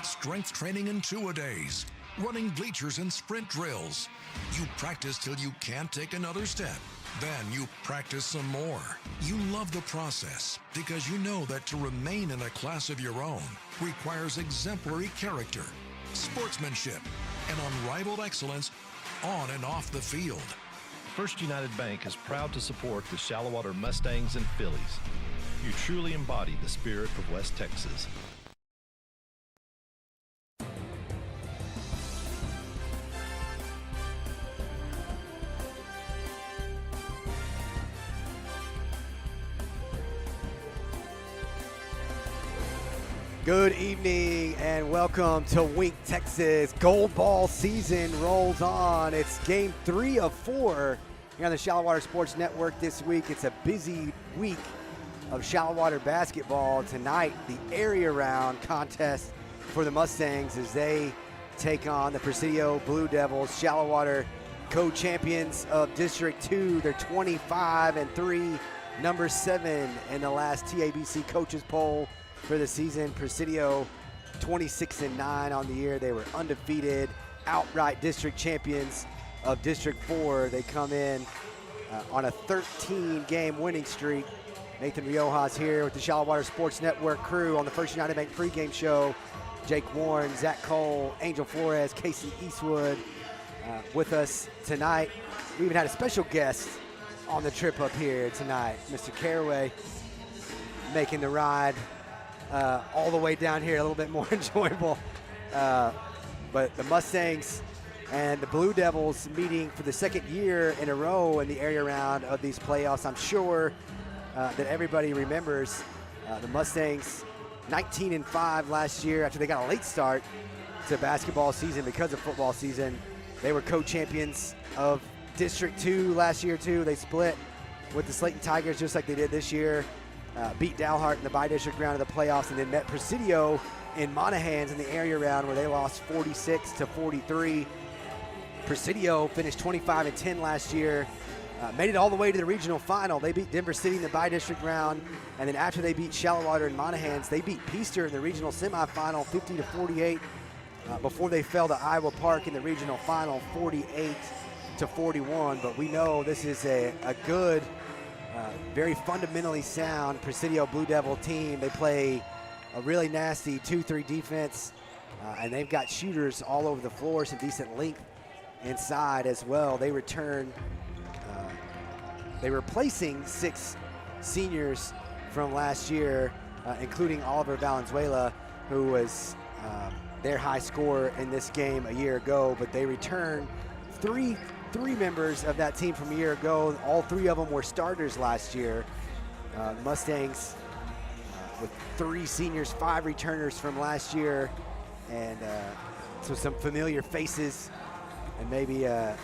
It's strength training in two-a-days, running bleachers and sprint drills. You practice till you can't take another step. Then you practice some more. You love the process because you know that to remain in a class of your own requires exemplary character, sportsmanship, and unrivaled excellence on and off the field. First United Bank is proud to support the Shallowater Mustangs and Phillies. You truly embody the spirit of West Texas. Good evening and welcome to Wink, Texas. Gold ball season rolls on. It's game 3 of 4 here on the Shallowater Sports Network this week. It's a busy week of Shallowater basketball. Tonight, the area round contest for the Mustangs as they take on the Presidio Blue Devils, Shallowater co-champions of District 2. They're 25-3, number 7 in the last TABC coaches poll for the season. Presidio 26-9 on the year. They were undefeated, outright district champions of District 4. They come in on a 13-game winning streak. Nathan Riojas here with the Shallowater Sports Network crew on the First United Bank pregame show. Jake Warren, Zach Cole, Angel Flores, Casey Eastwood with us tonight. We even had a special guest on the trip up here tonight, Mr. Caraway, making the ride all the way down here a little bit more enjoyable. But the Mustangs and the Blue Devils meeting for the second year in a row in the area round of these playoffs. I'm sure that everybody remembers the Mustangs 19-5 last year after they got a late start to basketball season because of football season. They were co-champions of District 2 last year too. They split with the Slayton Tigers just like they did this year. Beat Dalhart in the bi-district round of the playoffs and then met Presidio in Monahans in the area round where they lost 46-43. Presidio finished 25-10 last year, made it all the way to the regional final. They beat Denver City in the bi-district round, and then after they beat Shallowater in Monahans, they beat Peaster in the regional semifinal 50-48 before they fell to Iowa Park in the regional final 48-41. But we know this is a good, very fundamentally sound Presidio Blue Devil team. They play a really nasty 2-3 defense, and they've got shooters all over the floor, some decent length inside as well. They return, they're replacing 6 seniors from last year, including Oliver Valenzuela, who was their high scorer in this game a year ago, but they return three members of that team from a year ago. All 3 of them were starters last year. Mustangs with 3 seniors, 5 returners from last year, and so some familiar faces, and maybe a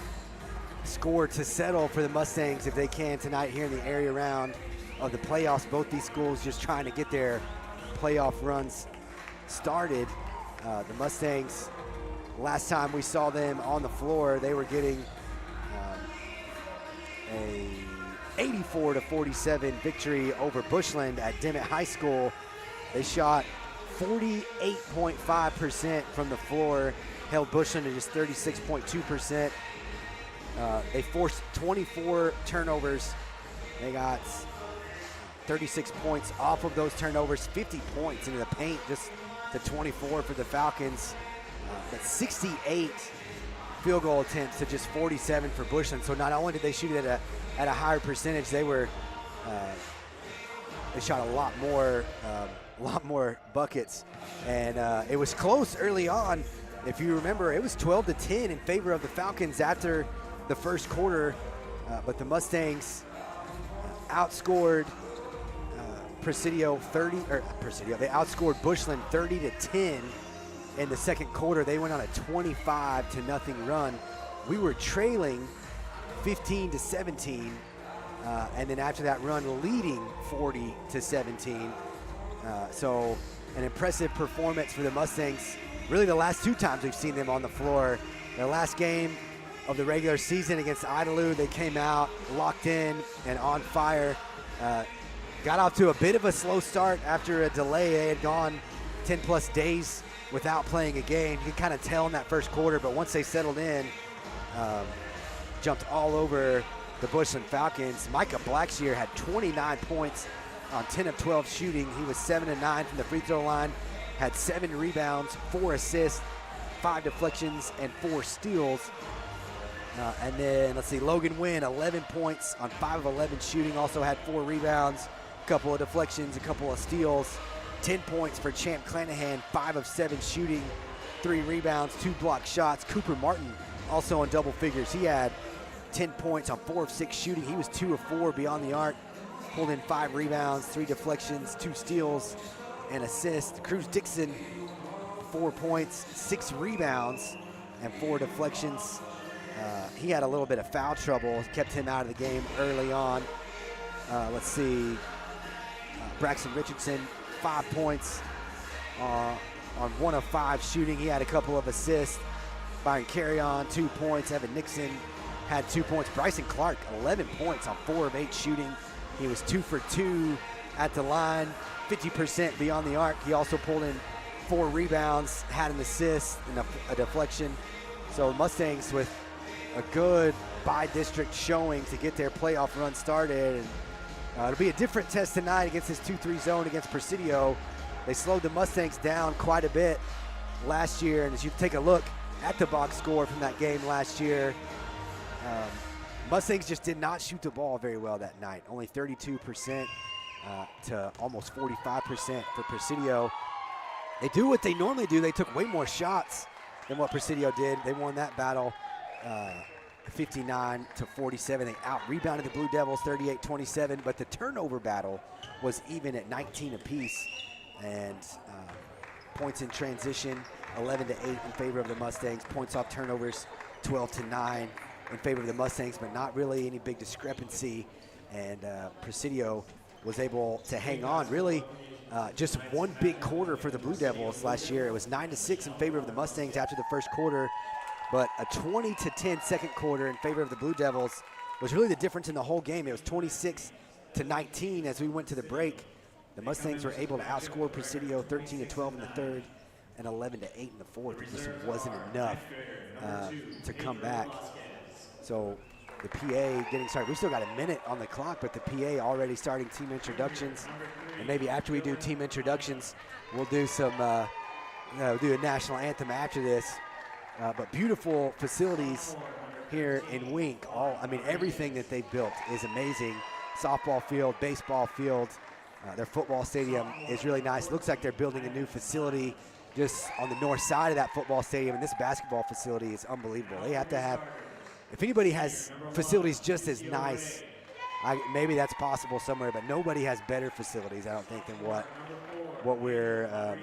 score to settle for the Mustangs if they can tonight here in the area round of the playoffs. Both these schools just trying to get their playoff runs started. The Mustangs, last time we saw them on the floor, they were getting a 84-47 victory over Bushland at Dimmitt High School. They shot 48.5% from the floor, held Bushland to just 36.2%. They forced 24 turnovers. They got 36 points off of those turnovers, 50 points into the paint, just to 24 for the Falcons. That's 68 field goal attempts to just 47 for Bushland. So not only did they shoot it at a higher percentage, they shot a lot more buckets, and it was close early on. If you remember, it was 12-10 in favor of the Falcons after the first quarter, but the Mustangs outscored Presidio they outscored Bushland 30-10 in the second quarter. They went on a 25-0 run. We were trailing 15-17, and then after that run, leading 40-17. So an impressive performance for the Mustangs. Really the last 2 times we've seen them on the floor. Their last game of the regular season against Idalou, they came out locked in and on fire. Got off to a bit of a slow start after a delay. They had gone 10 plus days without playing a game. You can kind of tell in that first quarter, but once they settled in, jumped all over the Bushland Falcons. Micah Blackshear had 29 points on 10 of 12 shooting. He was 7 of 9 from the free throw line, had 7 rebounds, 4 assists, 5 deflections, and 4 steals. And then, let's see, Logan Wynn, 11 points on 5 of 11 shooting, also had 4 rebounds, a couple of deflections, a couple of steals. 10 points for Champ Clanahan, 5 of 7 shooting, 3 rebounds, 2 blocked shots. Cooper Martin also in double figures. He had 10 points on 4 of 6 shooting. He was 2 of 4 beyond the arc, pulled in 5 rebounds, 3 deflections, 2 steals, and assists. Cruz Dixon, 4 points, 6 rebounds, and 4 deflections. He had a little bit of foul trouble, kept him out of the game early on. Let's see, Braxton Richardson, 5 points on 1 of 5 shooting. He had a couple of assists. Byron Carrion, 2 points. Evan Nixon had 2 points. Bryson Clark, 11 points on 4 of 8 shooting. He was 2 for 2 at the line, 50% beyond the arc. He also pulled in 4 rebounds, had an assist and a deflection. So Mustangs with a good by-district showing to get their playoff run started. And it'll be a different test tonight against this 2-3 zone against Presidio. They slowed the Mustangs down quite a bit last year, and as you take a look at the box score from that game last year, Mustangs just did not shoot the ball very well that night. Only 32% to almost 45% for Presidio. They do what they normally do. They took way more shots than what Presidio did. They won that battle 59-47. They out-rebounded the Blue Devils 38-27, but the turnover battle was even at 19 apiece. And points in transition, 11-8 in favor of the Mustangs. Points off turnovers, 12-9 in favor of the Mustangs, but not really any big discrepancy. And Presidio was able to hang on. Really, just one big quarter for the Blue Devils last year. It was 9-6 in favor of the Mustangs after the first quarter, but a 20-10 second quarter in favor of the Blue Devils was really the difference in the whole game. It was 26-19 as we went to the break. The Mustangs were able to outscore Presidio 13-12 in the third and 11-8 in the fourth. It just wasn't enough to come back. So the PA getting started. We still got a minute on the clock, but the PA already starting team introductions. And maybe after we do team introductions, we'll do some, do a national anthem after this. But beautiful facilities here in Wink. Everything that they built is amazing. Softball field, baseball field. Their football stadium is really nice. Looks like they're building a new facility just on the north side of that football stadium, and this basketball facility is unbelievable. They have to have, if anybody has facilities just as nice, maybe that's possible somewhere, but nobody has better facilities, I don't think, than what we're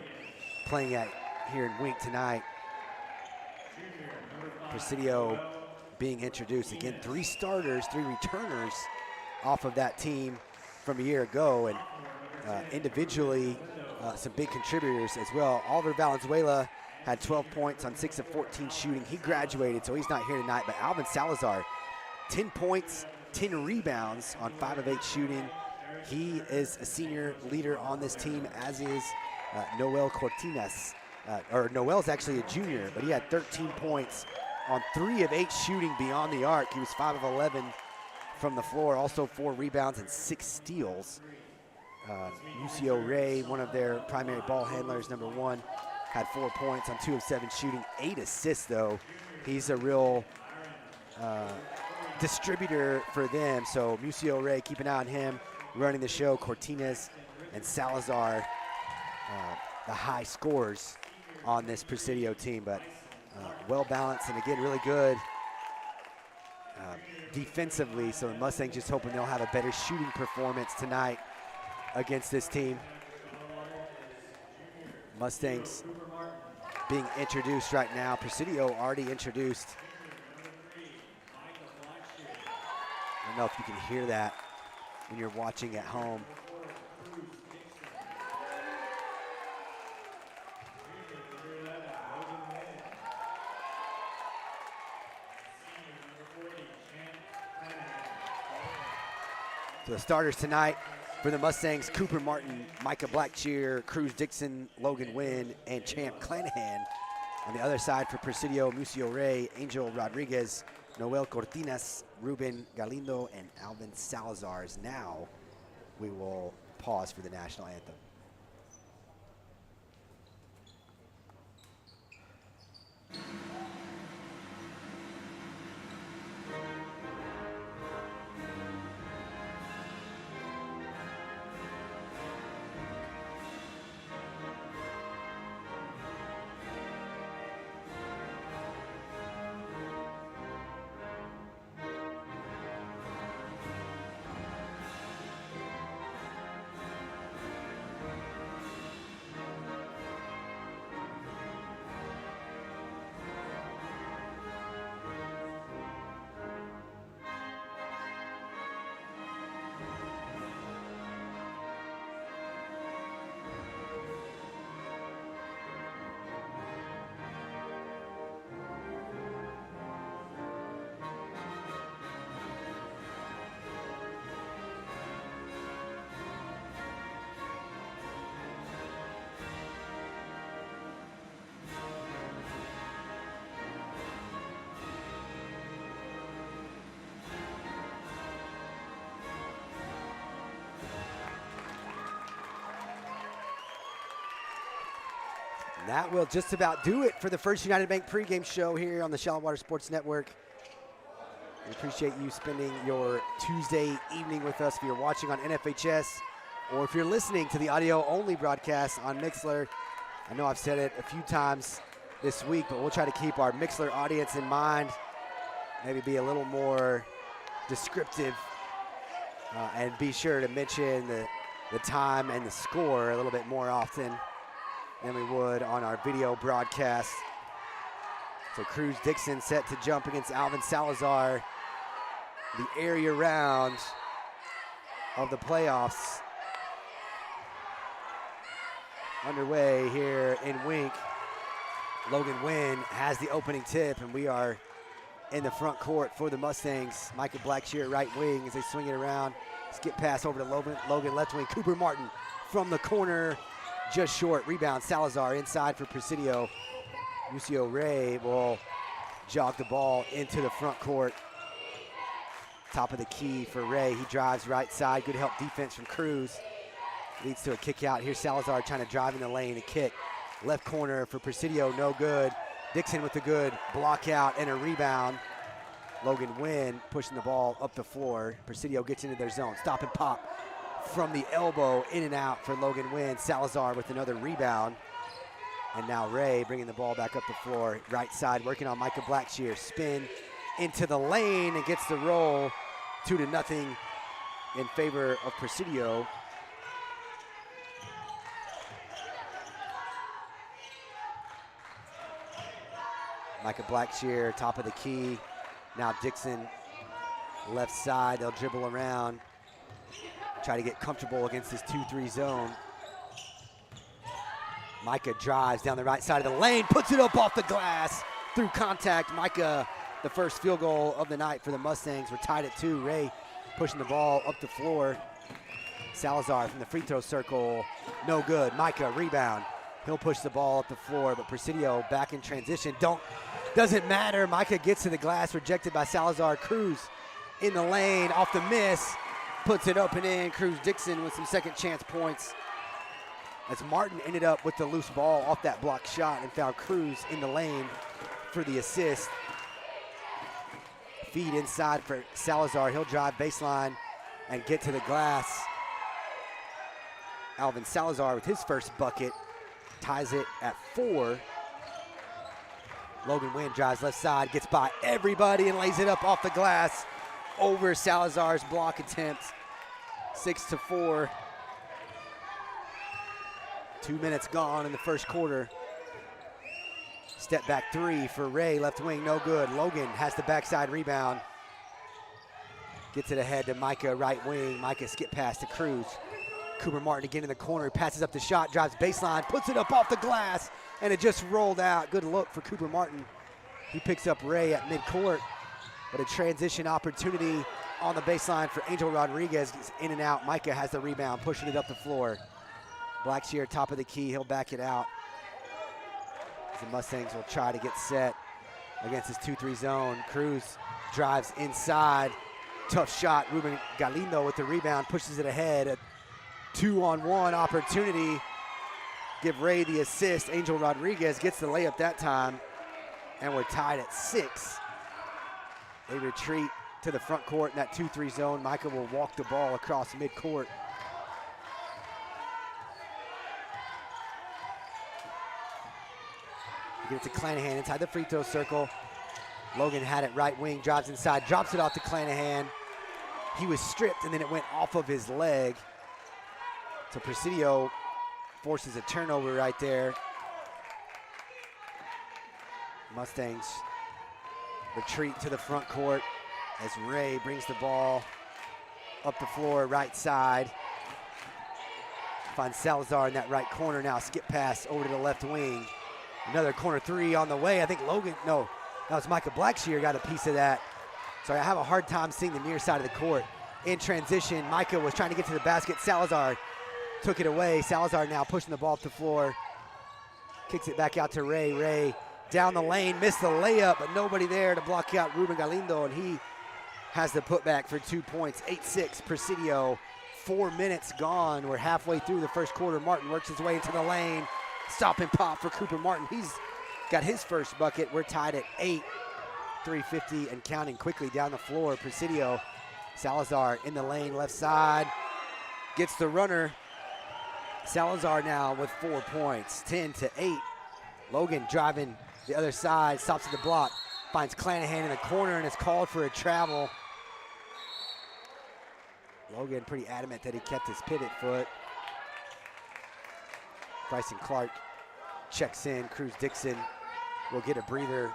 playing at here in Wink tonight. Presidio being introduced. Again, 3 starters, 3 returners off of that team from a year ago, and individually some big contributors as well. Oliver Valenzuela had 12 points on 6 of 14 shooting. He graduated, so he's not here tonight, but Alvin Salazar, 10 points, 10 rebounds on 5 of 8 shooting. He is a senior leader on this team, as is Noel Cortinas. Noel's actually a junior, but he had 13 points on 3 of 8 shooting beyond the arc. He was 5 of 11 from the floor, also 4 rebounds and 6 steals. Lucio Ray, one of their primary ball handlers, number 1, had 4 points on 2 of 7 shooting, 8 assists though. He's a real distributor for them. So Lucio Ray, keep an eye on him, running the show. Cortinas and Salazar, the high scorers on this Presidio team, but well balanced and again really good defensively. So the Mustangs just hoping they'll have a better shooting performance tonight against this team. Mustangs being introduced right now. Presidio already introduced. I don't know if you can hear that when you're watching at home. So the starters tonight For the Mustangs, Cooper Martin, Micah Blackshear, Cruz Dixon, Logan Wynn, and Champ Clanahan. On the other side for Presidio, Mucio Rey, Angel Rodriguez, Noel Cortinas, Ruben Galindo, and Alvin Salazar. Now we will pause for the national anthem. That will just about do it for the First United Bank pregame show here on the Shallow Water Sports Network. We appreciate you spending your Tuesday evening with us if you're watching on NFHS or if you're listening to the audio-only broadcast on Mixlr. I know I've said it a few times this week, but we'll try to keep our Mixlr audience in mind, maybe be a little more descriptive, and be sure to mention the time and the score a little bit more often than we would on our video broadcast. So Cruz Dixon set to jump against Alvin Salazar. The area round of the playoffs underway here in Wink. Logan Wynn has the opening tip, and we are in the front court for the Mustangs. Micah Blackshear right wing as they swing it around. Skip pass over to Logan left wing. Cooper Martin from the corner. Just short, rebound, Salazar inside for Presidio. Mucio Rey will jog the ball into the front court. Top of the key for Rey. He drives right side, good help defense from Cruz. Leads to a kick out. Here's Salazar trying to drive in the lane, a kick. Left corner for Presidio, no good. Dixon with a good block out and a rebound. Logan Wynn pushing the ball up the floor. Presidio gets into their zone, stop and pop. From the elbow, in and out for Logan Wynn. Salazar with another rebound. And now Rey bringing the ball back up the floor. Right side, working on Micah Blackshear. Spin into the lane and gets the roll. 2-0 in favor of Presidio. Micah Blackshear, top of the key. Now Dixon, left side, they'll dribble around. Try to get comfortable against this 2-3 zone. Micah drives down the right side of the lane, puts it up off the glass through contact. Micah, the first field goal of the night for the Mustangs. We're tied at 2. Rey pushing the ball up the floor. Salazar from the free throw circle, no good. Micah, rebound. He'll push the ball up the floor, but Presidio back in transition. Doesn't matter. Micah gets to the glass, rejected by Salazar. Cruz in the lane, off the miss. Puts it up and in. Cruz Dixon with some second chance points. As Martin ended up with the loose ball off that block shot and found Cruz in the lane for the assist. Feed inside for Salazar. He'll drive baseline and get to the glass. Alvin Salazar with his first bucket ties it at 4. Logan Wynn drives left side, gets by everybody and lays it up off the glass over Salazar's block attempt. 6-4. 2 minutes gone in the first quarter. Step back 3 for Rey, left wing, no good. Logan has the backside rebound. Gets it ahead to Micah, right wing. Micah skip pass to Cruz. Cooper Martin again in the corner, passes up the shot, drives baseline, puts it up off the glass, and it just rolled out. Good look for Cooper Martin. He picks up Rey at midcourt, but a transition opportunity on the baseline for Angel Rodriguez. Gets in and out. Micah has the rebound, pushing it up the floor. Blackshear, top of the key. He'll back it out. The Mustangs will try to get set against his 2-3 zone. Cruz drives inside. Tough shot. Ruben Galindo with the rebound, pushes it ahead. A 2-on-1 opportunity. Give Ray the assist. Angel Rodriguez gets the layup that time, and we're tied at 6. They retreat to the front court in that 2-3 zone. Micah will walk the ball across midcourt. Get it to Clanahan inside the free throw circle. Logan had it right wing, drives inside, drops it off to Clanahan. He was stripped, and then it went off of his leg. So Presidio forces a turnover right there. Mustangs retreat to the front court as Ray brings the ball up the floor, right side. Finds Salazar in that right corner now. Skip pass over to the left wing. Another corner three on the way. I think that was Micah Blackshear got a piece of that. So I have a hard time seeing the near side of the court. In transition, Micah was trying to get to the basket. Salazar took it away. Salazar now pushing the ball up the floor. Kicks it back out to Ray. Ray down the lane, missed the layup, but nobody there to block out Ruben Galindo, and he has the putback for 2 points. 8-6 Presidio. 4 minutes gone. We're halfway through the first quarter. Martin works his way into the lane. Stop and pop for Cooper Martin. He's got his first bucket. We're tied at 8. 3:50 and counting quickly down the floor. Presidio. Salazar in the lane, left side. Gets the runner. Salazar now with 4 points. 10-8. Logan driving the other side. Stops at the block. Finds Clanahan in the corner, and it's called for a travel. Logan pretty adamant that he kept his pivot foot. Bryson Clark checks in. Cruz Dixon will get a breather.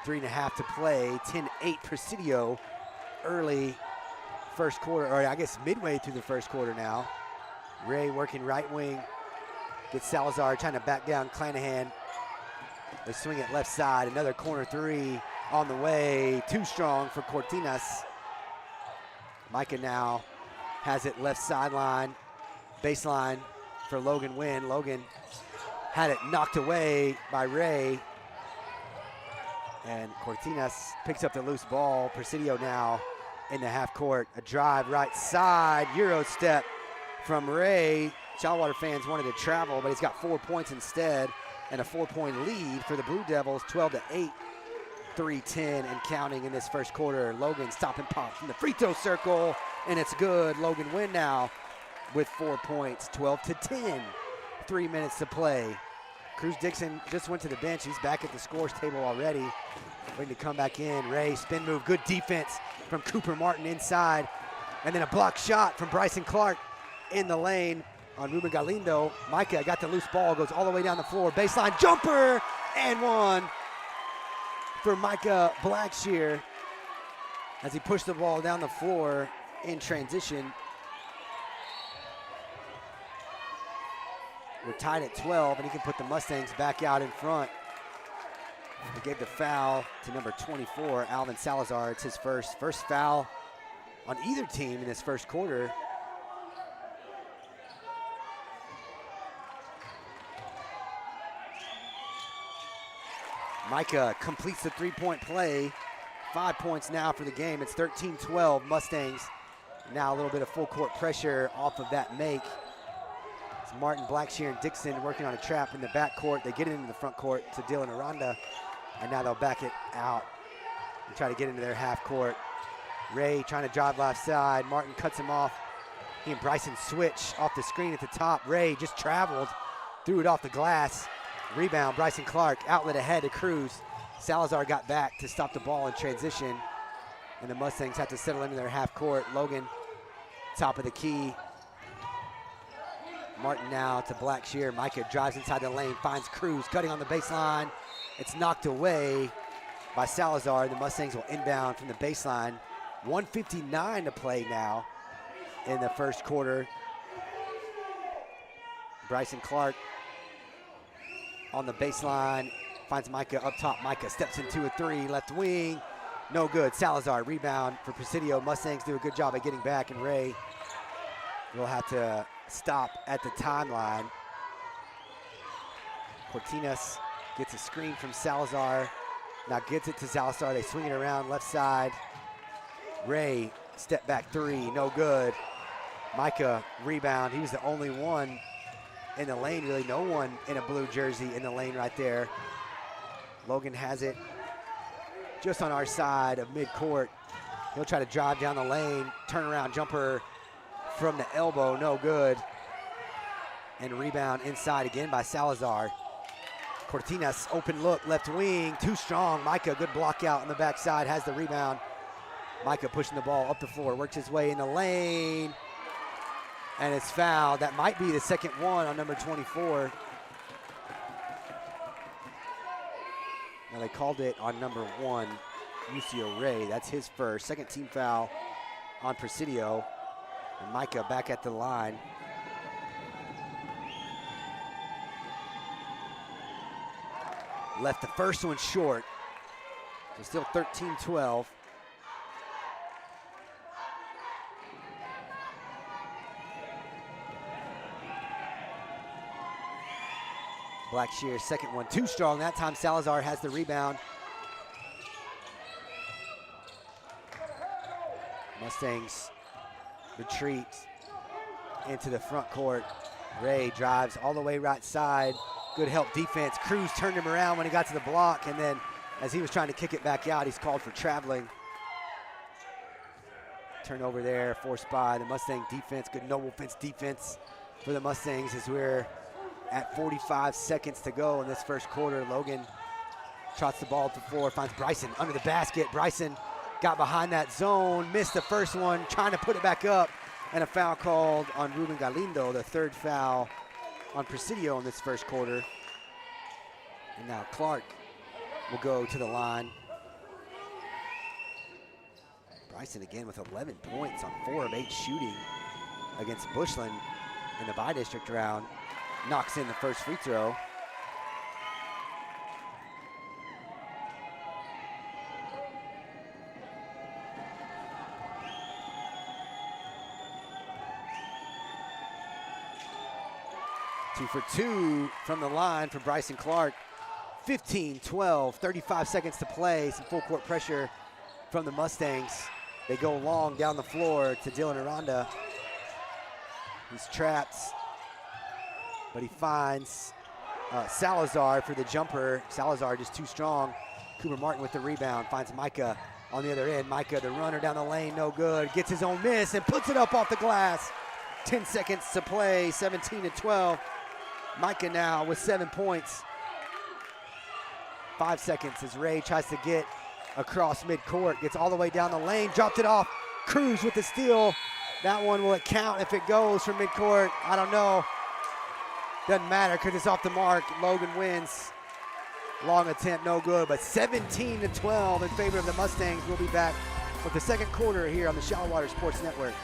3.5 to play. 10-8 Presidio. Early first quarter, or I guess midway through the first quarter now. Ray working right wing. Gets Salazar trying to back down Clanahan. They swing it left side. Another corner three on the way. Too strong for Cortinas. Micah now has it left sideline. Baseline for Logan Wynn. Logan had it knocked away by Ray. And Cortinas picks up the loose ball. Presidio now in the half court. A drive right side. Euro step from Ray. Shallwater fans wanted to travel, but he's got 4 points instead. And a 4-point lead for the Blue Devils. 12-8. 3:10 and counting in this first quarter. Logan stop and pop from the free throw circle, and it's good. Logan Wynn now with 4 points. 12-10. 3 minutes to play. Cruz Dixon just went to the bench. He's back at the scores table already. Waiting to come back in. Ray, spin move, good defense from Cooper Martin inside. And then a block shot from Bryson Clark in the lane on Ruben Galindo. Micah got the loose ball, goes all the way down the floor. Baseline jumper, and one for Micah Blackshear as he pushed the ball down the floor in transition. We're tied at 12, and he can put the Mustangs back out in front. He gave the foul to number 24, Alvin Salazar. It's his first foul on either team in this first quarter. Micah completes the three-point play. 5 points now for the game. It's 13-12 Mustangs. Now a little bit of full court pressure off of that make. It's Martin, Blackshear, and Dixon working on a trap in the backcourt. They get it into the front court to Dylan Aranda, and now they'll back it out and try to get into their half court. Ray trying to drive left side. Martin cuts him off. He and Bryson switch off the screen at the top. Ray just traveled, threw it off the glass. Rebound, Bryson Clark, outlet ahead to Cruz. Salazar got back to stop the ball in transition, and the Mustangs have to settle into their half court. Logan, top of the key. Martin now to Blackshear. Micah drives inside the lane, finds Cruz, cutting on the baseline. It's knocked away by Salazar. The Mustangs will inbound from the baseline. 1:59 to play now in the first quarter. Bryson Clark on the baseline, finds Micah up top. Micah steps into a three, left wing, No good. Salazar, rebound for Presidio. Mustangs do a good job at getting back, and Ray will have to stop at the timeline. Cortinas gets a screen from Salazar. Now gets it to Salazar. They swing it around left side. Ray, step back three, no good. Micah, rebound. He was the only one in the lane, really. No one in a blue jersey in the lane right there. Logan has it just on our side of midcourt. He'll try to drive down the lane, turn around jumper from the elbow, no good. And rebound inside again by Salazar. Cortinas, open look, left wing, too strong. Micah, good block out on the backside, has the rebound. Micah pushing the ball up the floor, works his way in the lane, and it's fouled. That might be the second one on number 24. Now they called it on number 1, Lucio Ray. That's his first. Second team foul on Presidio. And Micah back at the line. Left the first one short. So still 13-12. Blackshear, second one, too strong. That time Salazar has the rebound. Mustangs retreat into the front court. Ray drives all the way right side. Good help defense. Cruz turned him around when he got to the block, and then as he was trying to kick it back out, he's called for traveling. Turnover there, forced by the Mustang defense. Good no offense defense for the Mustangs as we're at 45 seconds to go in this first quarter. Logan trots the ball up the floor, finds Bryson under the basket. Bryson got behind that zone, missed the first one, trying to put it back up, and a foul called on Ruben Galindo, the third foul on Presidio in this first quarter. And now Clark will go to the line. Bryson again with 11 points on 4 of 8 shooting against Bushland in the by-district round. Knocks in the first free throw. Two for two from the line for Bryson Clark. 15-12, 35 seconds to play. Some full court pressure from the Mustangs. They go long down the floor to Dylan Aranda. He's trapped, but he finds Salazar for the jumper. Salazar just too strong. Cooper Martin with the rebound, finds Micah on the other end. Micah, the runner down the lane, no good. Gets his own miss and puts it up off the glass. 10 seconds to play, 17-12. Micah now with 7 points. 5 seconds as Ray tries to get across midcourt. Gets all the way down the lane, dropped it off. Cruz with the steal. That one, will it count if it goes from midcourt? I don't know. Doesn't matter because it's off the mark. Logan wins. Long attempt, no good, but 17-12 in favor of the Mustangs. We'll be back with the second quarter here on the Shallow Water Sports Network.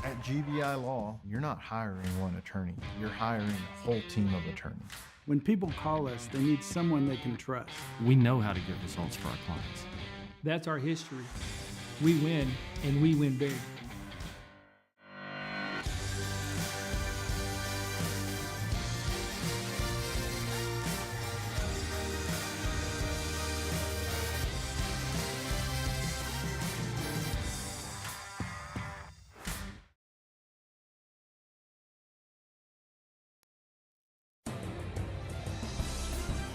At GBI Law, you're not hiring one attorney. You're hiring a whole team of attorneys. When people call us, they need someone they can trust. We know how to get results for our clients. That's our history. We win, and we win big.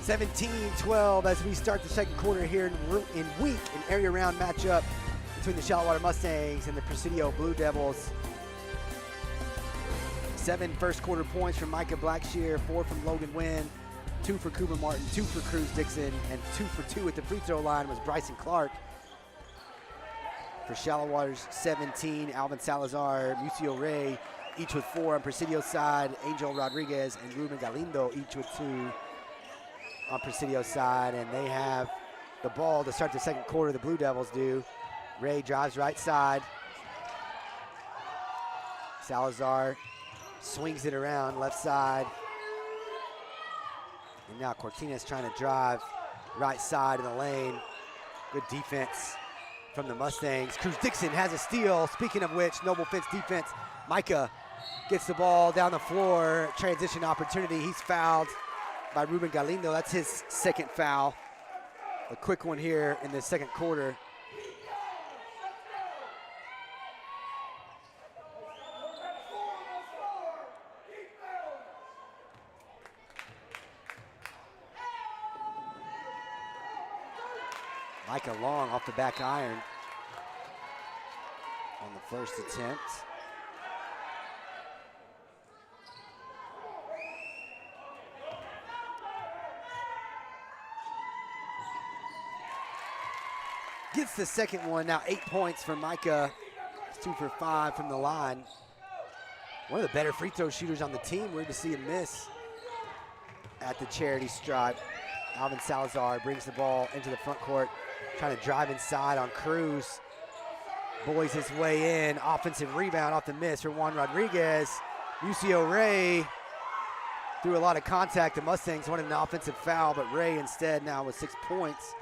(17-12) as we start the second quarter here in week, an area round matchup between the Shallow Water Mustangs and the Presidio Blue Devils. 7 first quarter points from Micah Blackshear, 4 from Logan Wynn, 2 for Cooper Martin, 2 for Cruz Dixon, and 2 for 2 at the free throw line was Bryson Clark. For Shallow Water's 17, Alvin Salazar, Lucio Ray, each with 4 on Presidio's side, Angel Rodriguez and Ruben Galindo, each with 2 on Presidio's side, and they have the ball to start the second quarter. The Blue Devils do. Ray drives right side. Salazar swings it around left side. And now Cortines trying to drive right side of the lane. Good defense from the Mustangs. Cruz Dixon has a steal. Speaking of which, noble fence defense. Micah gets the ball down the floor. Transition opportunity. He's fouled by Ruben Galindo. That's his second foul. A quick one here in the second quarter. Micah Long off the back iron on the first attempt. Gets the second one, now 8 points for Micah. It's 2 for 5 from the line. One of the better free throw shooters on the team. Weird to see him miss at the charity stripe. Alvin Salazar brings the ball into the front court, trying to drive inside on Cruz. Boys his way in, offensive rebound off the miss for Juan Rodriguez. UCO Ray threw a lot of contact. The Mustangs wanted an offensive foul, but Ray instead now with 6 points.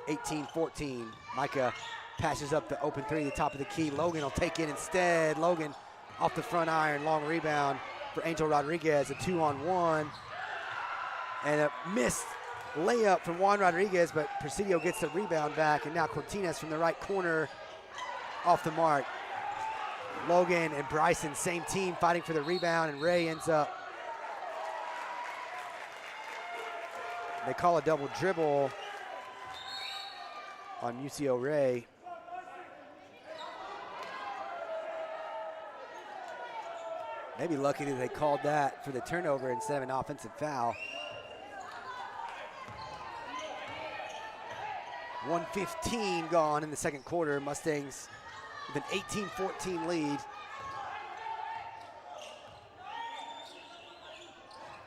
18-14. Micah passes up the open three, the top of the key. Logan will take it instead. Logan off the front iron, long rebound for Angel Rodriguez, a 2-on-1. And a missed layup from Juan Rodriguez, but Presidio gets the rebound back, and now Cortines from the right corner off the mark. Logan and Bryson, same team, fighting for the rebound, and Ray ends up. They call a double dribble on UCO Ray. Maybe lucky that they called that for the turnover instead of an offensive foul. 1:15 gone in the second quarter. Mustangs with an 18-14 lead.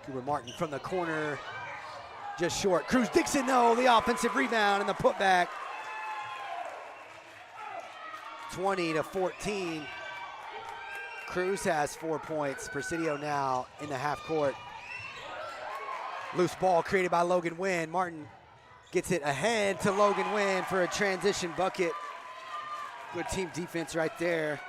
Cooper Martin from the corner, just short. Cruz Dixon, though, the offensive rebound and the putback. 20-14. Cruz has 4 points. Presidio now in the half court. Loose ball created by Logan Wynn. Martin gets it ahead to Logan Wynn for a transition bucket. Good team defense right there.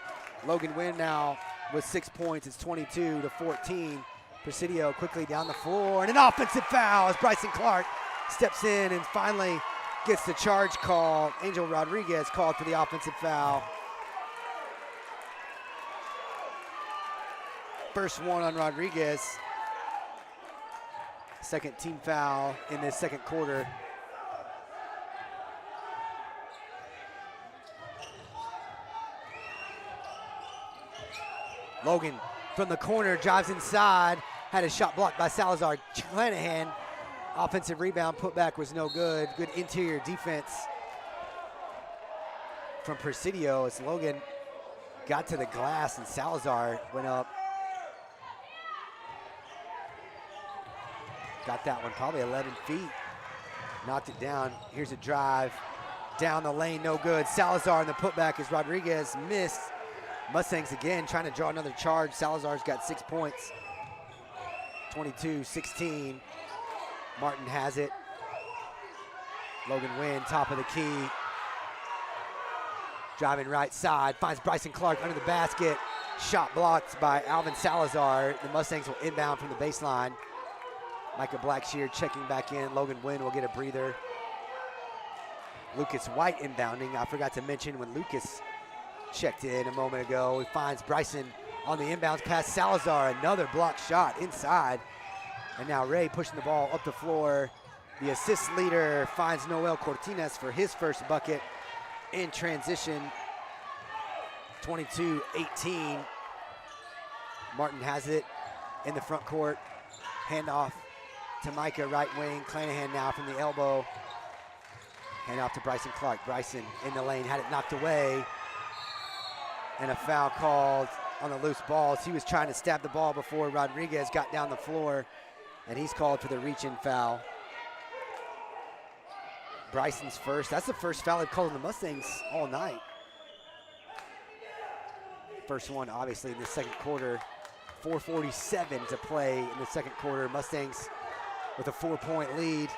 Logan Wynn now with 6 points. It's 22-14. Presidio quickly down the floor, and an offensive foul as Bryson Clark steps in and finally gets the charge call. Angel Rodriguez called for the offensive foul. First one on Rodriguez. Second team foul in this second quarter. Logan from the corner drives inside, had a shot blocked by Salazar. Clanahan, offensive rebound, putback was no good. Good interior defense from Presidio as Logan got to the glass and Salazar went up. Got that one probably 11 feet. Knocked it down. Here's a drive down the lane, no good. Salazar in the putback as Rodriguez missed. Mustangs again trying to draw another charge. Salazar's got 6 points. 22-16. Martin has it. Logan Wynn, top of the key. Driving right side, finds Bryson Clark under the basket. Shot blocked by Alvin Salazar. The Mustangs will inbound from the baseline. Micah Blackshear checking back in. Logan Wynn will get a breather. Lucas White inbounding. I forgot to mention when Lucas checked in a moment ago. He finds Bryson on the inbounds pass. Salazar, another block shot inside. And now Ray pushing the ball up the floor. The assist leader finds Noel Cortines for his first bucket in transition. 22-18. Martin has it in the front court. Handoff to Micah, right wing. Clanahan now from the elbow. Hand off to Bryson Clark. Bryson in the lane, had it knocked away. And a foul called on the loose balls. He was trying to stab the ball before Rodriguez got down the floor, and he's called for the reach-in foul. Bryson's first. That's the first foul they've called on the Mustangs all night. First one, obviously, in the second quarter. 4:47 to play in the second quarter. Mustangs with a 4-point lead.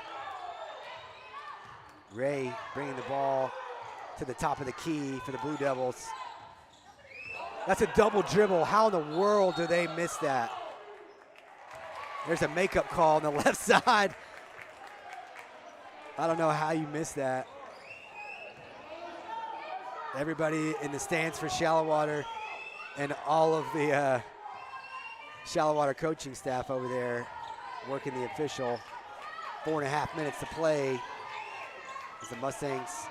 Ray bringing the ball to the top of the key for the Blue Devils. That's a double dribble. How in the world do they miss that? There's a makeup call on the left side. I don't know how you missed that. Everybody in the stands for Shallow and all of the Shallow coaching staff over there working the official. 4.5 minutes to play as the Mustangs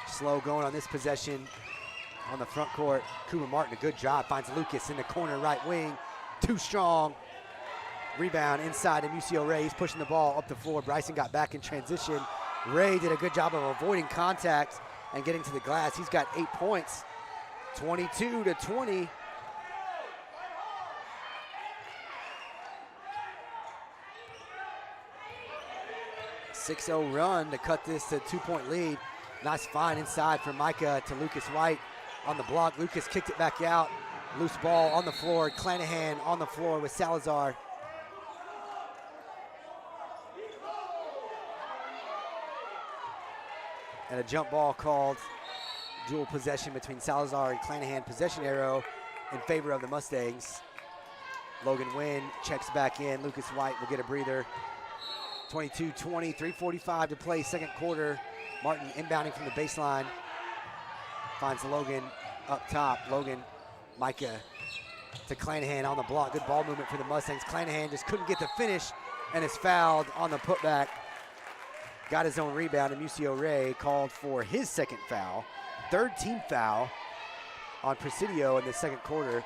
slow going on this possession on the front court. Kuma Martin, a good job, finds Lucas in the corner right wing. Too strong. Rebound inside to Musio Ray. He's pushing the ball up the floor. Bryson got back in transition. Ray did a good job of avoiding contact and getting to the glass. He's got 8 points, 22-20. A 6-0 run to cut this to a 2-point lead. Nice find inside from Micah to Lucas White on the block. Lucas kicked it back out. Loose ball on the floor. Clanahan on the floor with Salazar. And a jump ball called. Dual possession between Salazar and Clanahan. Possession arrow in favor of the Mustangs. Logan Wynn checks back in. Lucas White will get a breather. 22-20, 3:45 to play, second quarter. Martin inbounding from the baseline. Finds Logan up top. Logan, Micah to Clanahan on the block. Good ball movement for the Mustangs. Clanahan just couldn't get the finish and is fouled on the putback. Got his own rebound, and Musio Ray called for his second foul. Third team foul on Presidio in the second quarter.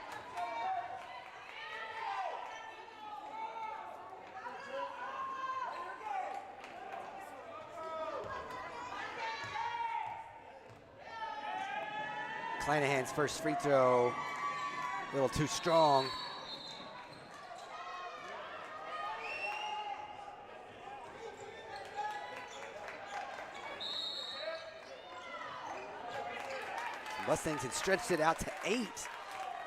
Clanahan's first free throw, a little too strong. Mustangs had stretched it out to 8,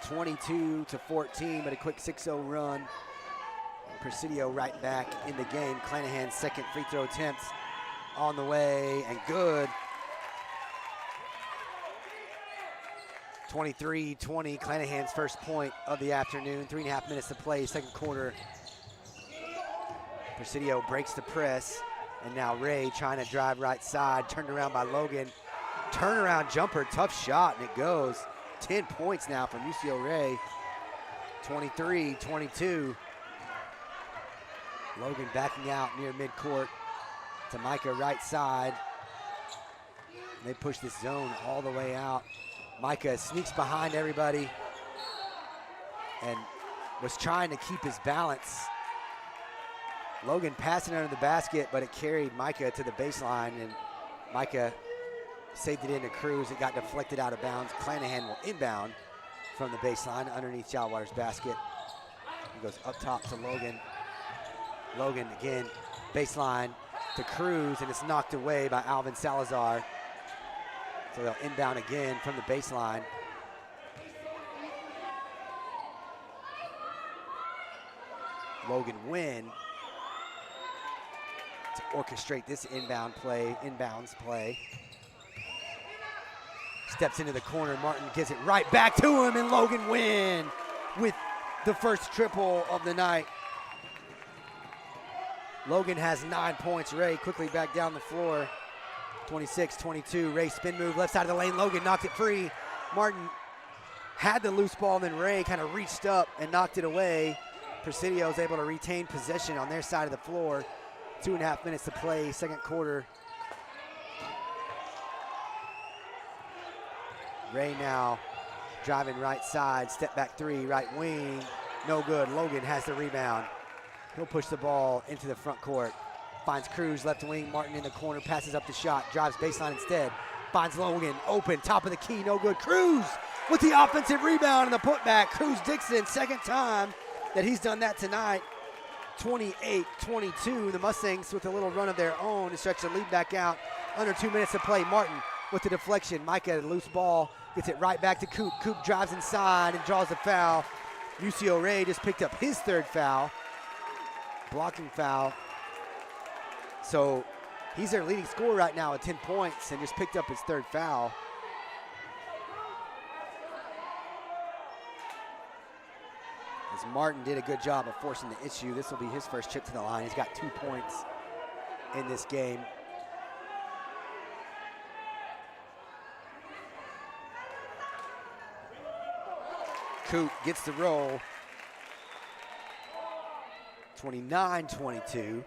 22-14, but a quick 6-0 run. Presidio right back in the game. Clanahan's second free throw attempt on the way and good. 23-20, Clanahan's first point of the afternoon. 3.5 minutes to play, second quarter. Presidio breaks the press, and now Ray trying to drive right side, turned around by Logan. Turnaround jumper, tough shot, and it goes. 10 points now for Musio Ray. 23-22. Logan backing out near midcourt to Micah right side. They push this zone all the way out. Micah sneaks behind everybody and was trying to keep his balance. Logan passing under the basket, but it carried Micah to the baseline, and Micah saved it into Cruz. It got deflected out of bounds. Clanahan will inbound from the baseline underneath Shallowater's basket. He goes up top to Logan. Logan again, baseline to Cruz, and it's knocked away by Alvin Salazar. So they'll inbound again from the baseline. Logan Wynn to orchestrate this inbounds play. Steps into the corner, Martin gives it right back to him, and Logan Wynn with the first triple of the night. Logan has 9 points. Ray quickly back down the floor. 26-22, Ray spin move, left side of the lane. Logan knocked it free. Martin had the loose ball, and then Ray kind of reached up and knocked it away. Presidio is able to retain possession on their side of the floor. 2.5 minutes to play, second quarter. Ray now driving right side, step back three, right wing, no good. Logan has the rebound. He'll push the ball into the front court. Finds Cruz, left wing, Martin in the corner, passes up the shot, drives baseline instead. Finds Logan, open, top of the key, no good. Cruz with the offensive rebound and the putback. Cruz Dixon, second time that he's done that tonight. 28-22, the Mustangs with a little run of their own to stretch the lead back out. Under 2 minutes to play, Martin with the deflection. Micah, loose ball, gets it right back to Coop. Coop drives inside and draws the foul. Lucio Ray just picked up his third foul, blocking foul. So he's their leading scorer right now at 10 points and just picked up his third foul. As Martin did a good job of forcing the issue. This will be his first trip to the line. He's got 2 points in this game. Coop gets the roll. 29-22.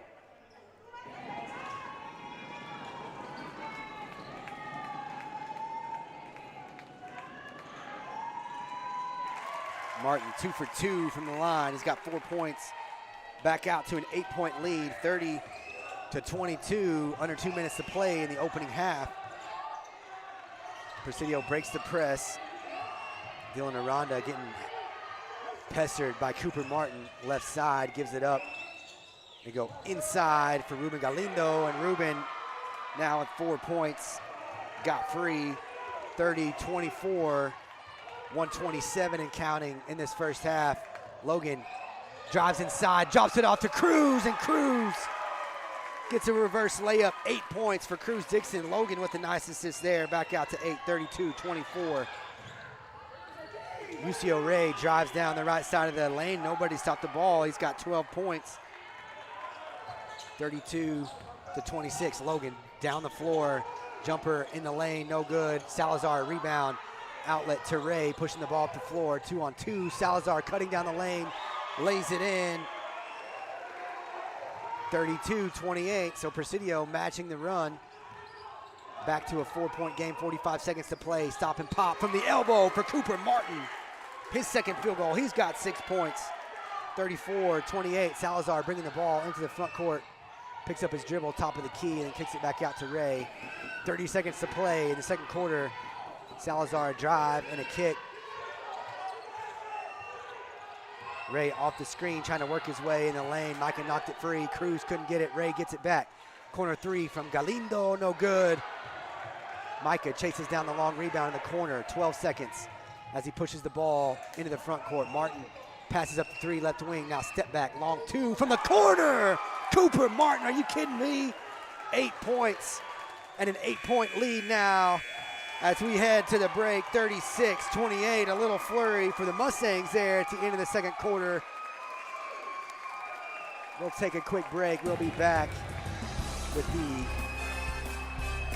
Martin 2 for 2 from the line. He's got 4 points. Back out to an 8-point lead, 30-22, under 2 minutes to play in the opening half. Presidio breaks the press. Dylan Aranda getting pestered by Cooper Martin. Left side, gives it up. They go inside for Ruben Galindo, and Ruben now with 4 points. Got free, 30-24. 127 and counting in this first half. Logan drives inside, drops it off to Cruz, and Cruz gets a reverse layup. 8 points for Cruz Dixon. Logan with a nice assist there. Back out to 8, 32-24. Lucio Ray drives down the right side of the lane. Nobody stopped the ball. He's got 12 points. 32-26. Logan down the floor. Jumper in the lane, no good. Salazar rebound. Outlet to Ray, pushing the ball up the floor. 2-on-2. Salazar cutting down the lane, lays it in. 32-28. So Presidio matching the run. Back to a 4-point game, 45 seconds to play. Stop and pop from the elbow for Cooper Martin. His second field goal. He's got 6 points. 34-28. Salazar bringing the ball into the front court. Picks up his dribble, top of the key, and then kicks it back out to Ray. 30 seconds to play in the second quarter. Salazar a drive and a kick. Ray off the screen, trying to work his way in the lane. Micah knocked it free. Cruz couldn't get it. Ray gets it back. Corner 3 from Galindo, no good. Micah chases down the long rebound in the corner. 12 seconds as he pushes the ball into the front court. Martin passes up the 3, left wing. Now step back, long 2 from the corner. Cooper Martin, are you kidding me? 8 points and an 8-point lead now. As we head to the break, 36-28, a little flurry for the Mustangs there at the end of the second quarter. We'll take a quick break. We'll be back with the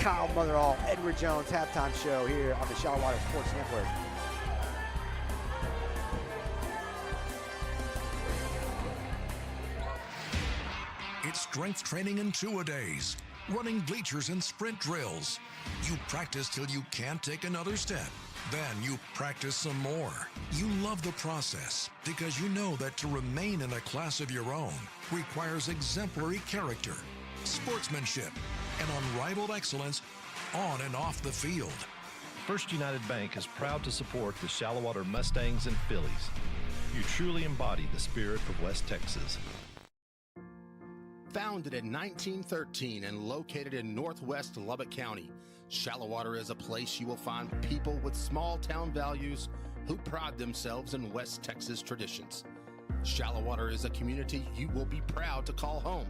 Kyle Motherall, Edward Jones halftime show here on the Shallow Water Sports Network. It's strength training in 2-a-days, running bleachers and sprint drills. You practice till you can't take another step. Then you practice some more. You love the process because you know that to remain in a class of your own requires exemplary character, sportsmanship, and unrivaled excellence on and off the field. First United Bank is proud to support the Shallow Water Mustangs and Phillies. You truly embody the spirit of West Texas. Founded in 1913 and located in northwest Lubbock County, Shallow Water is a place you will find people with small town values who pride themselves in West Texas traditions. Shallow Water is a community you will be proud to call home.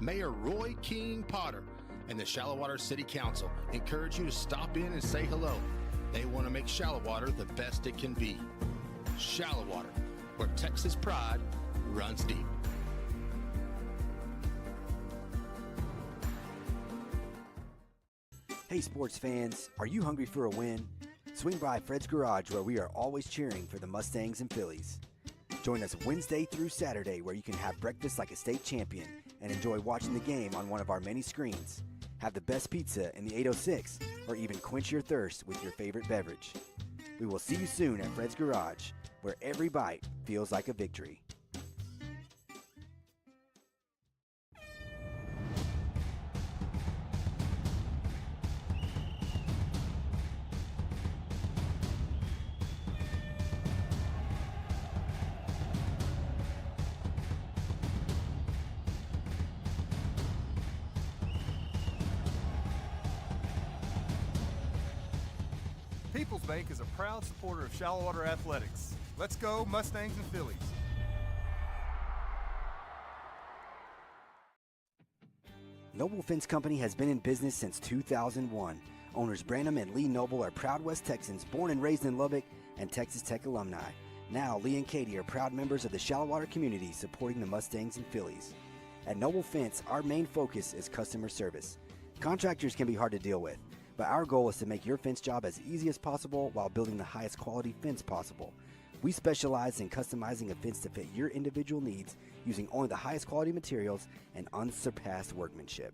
Mayor Roy King Potter and the Shallow Water City Council encourage you to stop in and say hello. They want to make Shallow Water the best it can be. Shallow Water, where Texas pride runs deep. Hey sports fans, are you hungry for a win? Swing by Fred's Garage, where we are always cheering for the Mustangs and Phillies. Join us Wednesday through Saturday, where you can have breakfast like a state champion and enjoy watching the game on one of our many screens. Have the best pizza in the 806, or even quench your thirst with your favorite beverage. We will see you soon at Fred's Garage, where every bite feels like a victory. People's Bank is a proud supporter of shallow water athletics. Let's go, Mustangs and Phillies. Noble Fence Company has been in business since 2001. Owners Branham and Lee Noble are proud West Texans, born and raised in Lubbock, and Texas Tech alumni. Now, Lee and Katie are proud members of the shallow water community supporting the Mustangs and Phillies. At Noble Fence, our main focus is customer service. Contractors can be hard to deal with, but our goal is to make your fence job as easy as possible while building the highest quality fence possible. We specialize in customizing a fence to fit your individual needs using only the highest quality materials and unsurpassed workmanship.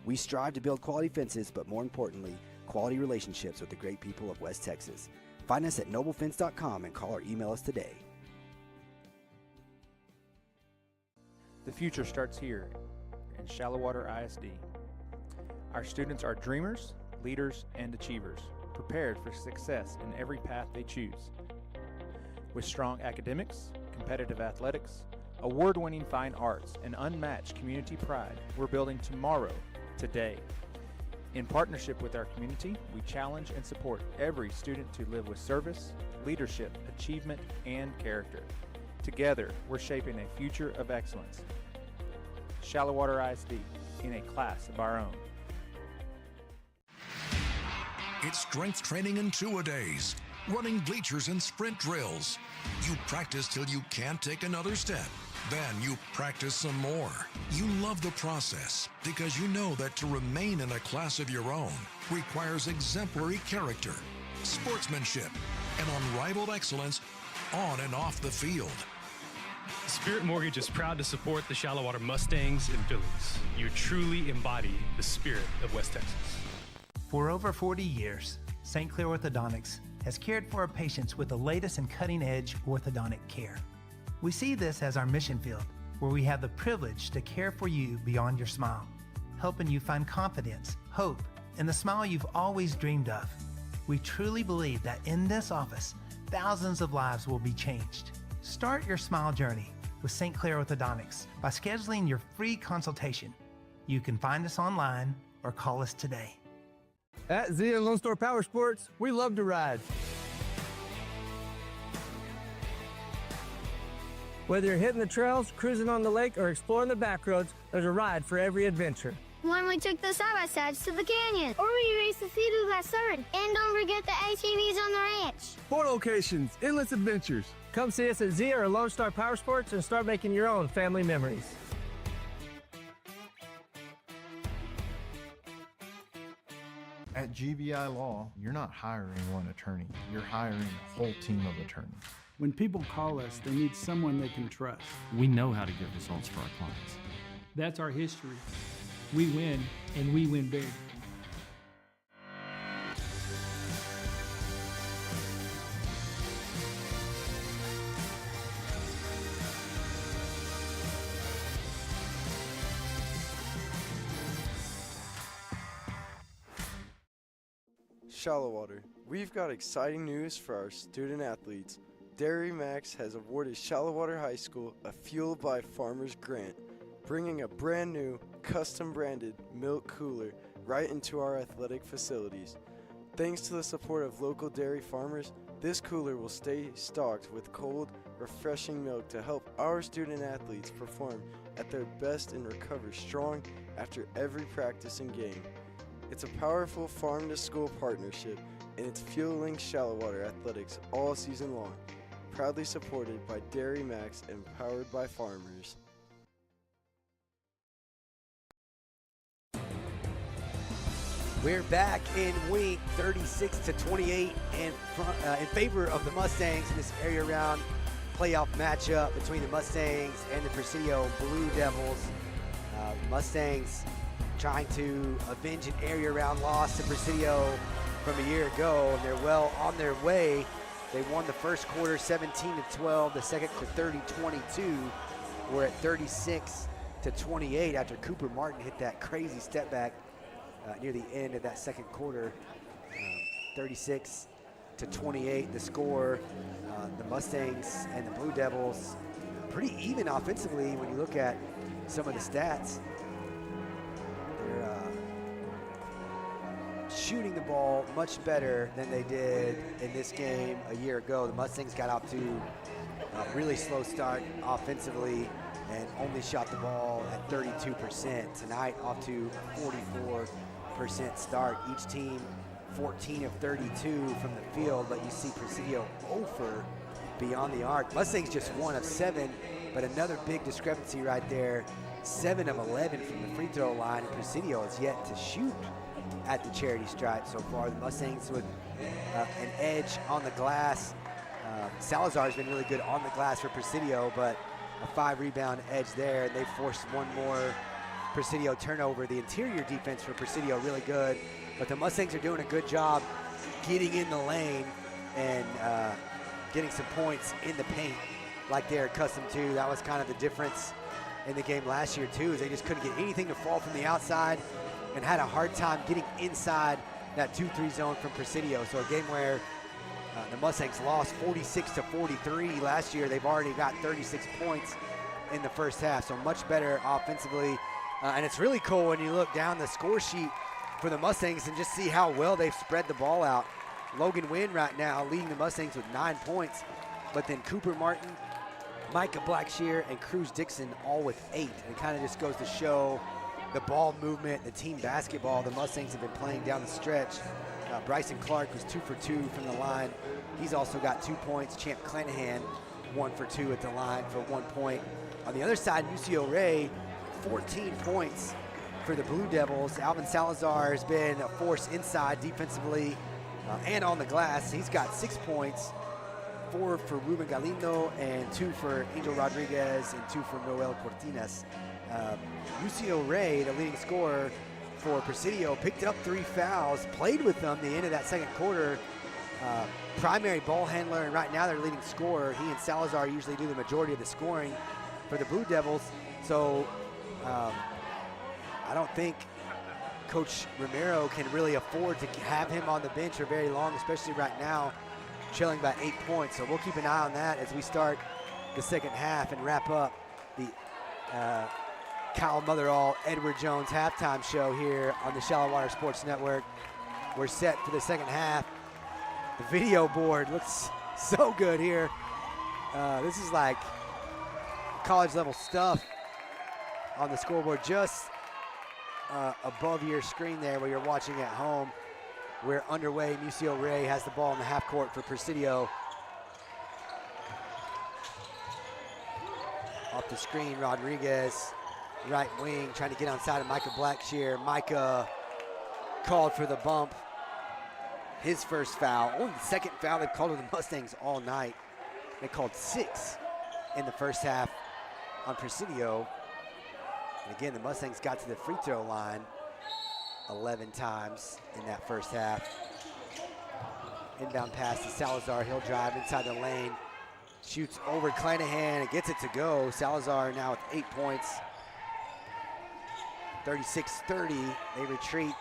We strive to build quality fences, but more importantly, quality relationships with the great people of West Texas. Find us at noblefence.com and call or email us today. The future starts here in Shallow Water ISD. Our students are dreamers, leaders, and achievers, prepared for success in every path they choose. With strong academics, competitive athletics, award-winning fine arts, and unmatched community pride, we're building tomorrow, today. In partnership with our community, we challenge and support every student to live with service, leadership, achievement, and character. Together, we're shaping a future of excellence. Shallow Water ISD, in a class of our own. It's strength training in two-a-days, running bleachers and sprint drills. You practice till you can't take another step. Then you practice some more. You love the process because you know that to remain in a class of your own requires exemplary character, sportsmanship, and unrivaled excellence on and off the field. Spirit Mortgage is proud to support the Shallow Water Mustangs and Phillies. You truly embody the spirit of West Texas. For over 40 years, St. Clair Orthodontics has cared for our patients with the latest and cutting-edge orthodontic care. We see this as our mission field, where we have the privilege to care for you beyond your smile, helping you find confidence, hope, and the smile you've always dreamed of. We truly believe that in this office, thousands of lives will be changed. Start your smile journey with St. Clair Orthodontics by scheduling your free consultation. You can find us online or call us today. At Zia Lone Star Power Sports, we love to ride. Whether you're hitting the trails, cruising on the lake, or exploring the back roads, there's a ride for every adventure. When we took the side-by-sides to the canyon, or we raced the Sea-Doo last summer, and don't forget the ATVs on the ranch. 4 locations, endless adventures. Come see us at Zia or Lone Star Power Sports and start making your own family memories. At GBI Law, you're not hiring one attorney. You're hiring a whole team of attorneys. When people call us, they need someone they can trust. We know how to get results for our clients. That's our history. We win, and we win big. Shallow Water. We've got exciting news for our student athletes. Dairy Max has awarded Shallow Water High School a Fueled by Farmers grant, bringing a brand new, custom-branded milk cooler right into our athletic facilities. Thanks to the support of local dairy farmers, this cooler will stay stocked with cold, refreshing milk to help our student athletes perform at their best and recover strong after every practice and game. It's a powerful farm-to-school partnership, and it's fueling shallow water athletics all season long. Proudly supported by Dairy Max and powered by farmers. We're back in week 36-28 in favor of the Mustangs in this area round playoff matchup between the Mustangs and the Presidio Blue Devils. Mustangs trying to avenge an area round loss to Presidio from a year ago, and they're well on their way. They won the first quarter 17-12, the second quarter 30-22. We're at 36-28 after Cooper Martin hit that crazy step back near the end of that second quarter. 36-28 the score. The Mustangs and the Blue Devils pretty even offensively when you look at some of the stats. They're shooting the ball much better than they did in this game a year ago. The Mustangs got off to a really slow start offensively and only shot the ball at 32%. Tonight, off to a 44% start. Each team 14 of 32 from the field, but you see Presidio 0 for beyond the arc. Mustangs just 1 of 7, but another big discrepancy right there. 7 of 11 from the free throw line, and Presidio has yet to shoot at the charity stripe so far. The Mustangs with an edge on the glass. Salazar has been really good on the glass for Presidio, but a 5-rebound edge there. They forced one more Presidio turnover. The interior defense for Presidio really good, but the Mustangs are doing a good job getting in the lane and getting some points in the paint like they're accustomed to. That was kind of the difference in the game last year too, is they just couldn't get anything to fall from the outside and had a hard time getting inside that 2-3 zone from Presidio. So a game where the Mustangs lost 46-43 last year. They've already got 36 points in the first half, so much better offensively. And it's really cool when you look down the score sheet for the Mustangs and just see how well they've spread the ball out. Logan Wynn right now leading the Mustangs with 9 points, but then Cooper Martin, Micah Blackshear, and Cruz Dixon all with 8. And it kind of just goes to show the ball movement, the team basketball the Mustangs have been playing down the stretch. Bryson Clark was 2 for 2 from the line. He's also got 2 points. Champ Clanahan 1 for 2 at the line for 1 point. On the other side, Mucio Ray, 14 points for the Blue Devils. Alvin Salazar has been a force inside defensively and on the glass. He's got 6 points, 4 for Ruben Galindo and 2 for Angel Rodriguez and 2 for Noel Cortinas. Mucio Ray, the leading scorer for Presidio, picked up 3 fouls, played with them the end of that second quarter. Primary ball handler, and right now their leading scorer. He and Salazar usually do the majority of the scoring for the Blue Devils. So I don't think Coach Romero can really afford to have him on the bench for very long, especially right now, trailing by 8 points. So we'll keep an eye on that as we start the second half and wrap up the Kyle Motherall, Edward Jones halftime show here on the Shallow Water Sports Network. We're set for the second half. The video board looks so good here. This is like college level stuff on the scoreboard, just above your screen there where you're watching at home. We're underway. Mucio Ray has the ball in the half court for Presidio. Off the screen, Rodriguez, right wing, trying to get outside of Micah Blackshear. Micah called for the bump. His first foul, only the second foul they've called to the Mustangs all night. They called 6 in the first half on Presidio. And again, the Mustangs got to the free throw line 11 times in that first half. Inbound pass to Salazar. He'll drive inside the lane. Shoots over Clanahan and gets it to go. Salazar now with 8 points. 36-30. They retreat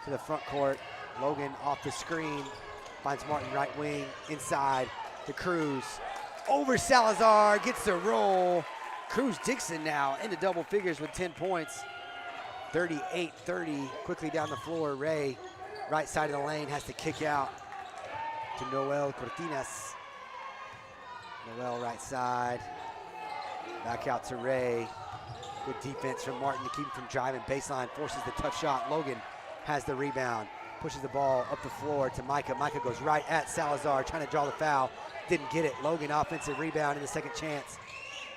to the front court. Logan off the screen. Finds Martin right wing. Inside to Cruz. Over Salazar. Gets the roll. Cruz Dixon now into double figures with 10 points. 38-30. Quickly down the floor. Ray, right side of the lane, has to kick out to Noel Cortinas. Noel right side. Back out to Ray. Good defense from Martin to keep him from driving. Baseline forces the tough shot. Logan has the rebound. Pushes the ball up the floor to Micah. Micah goes right at Salazar, trying to draw the foul. Didn't get it. Logan offensive rebound in the second chance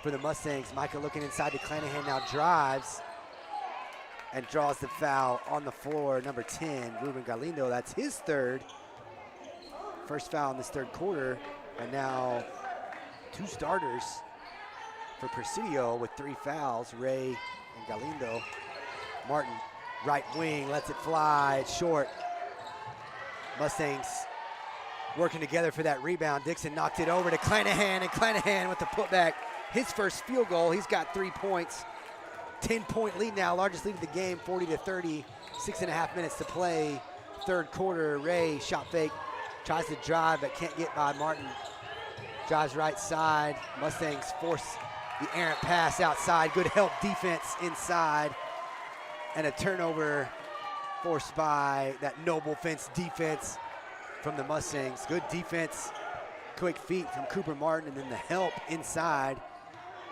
for the Mustangs. Micah looking inside to Clanahan, now drives and draws the foul on the floor. Number 10, Ruben Galindo. That's his third. First foul in this third quarter. And now 2 starters for Presidio with 3 fouls, Ray and Galindo. Martin, right wing, lets it fly, it's short. Mustangs working together for that rebound. Dixon knocked it over to Clanahan, and Clanahan with the putback. His first field goal, he's got 3 points. 10-point lead now, largest lead of the game, 40-30. 6.5 minutes to play, third quarter. Ray, shot fake, tries to drive but can't get by Martin. Drives right side. Mustangs force the errant pass outside. Good help defense inside. And a turnover Forced by that noble fence defense from the Mustangs. Good defense, quick feet from Cooper Martin, and then the help inside.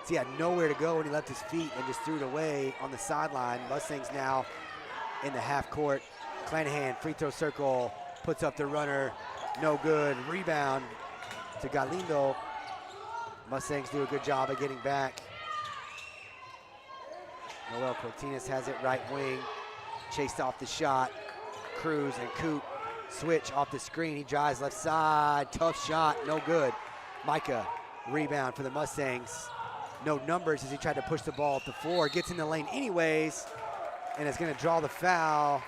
So he had nowhere to go when he left his feet and just threw it away on the sideline. Mustangs now in the half court. Clanahan, free throw circle, puts up the runner, no good. Rebound to Galindo. Mustangs do a good job of getting back. Noel Cortines has it right wing, chased off the shot. Cruz and Coop switch off the screen. He drives left side, tough shot, no good. Micah, rebound for the Mustangs. No numbers as he tried to push the ball up the floor. Gets in the lane anyways, and is going to draw the foul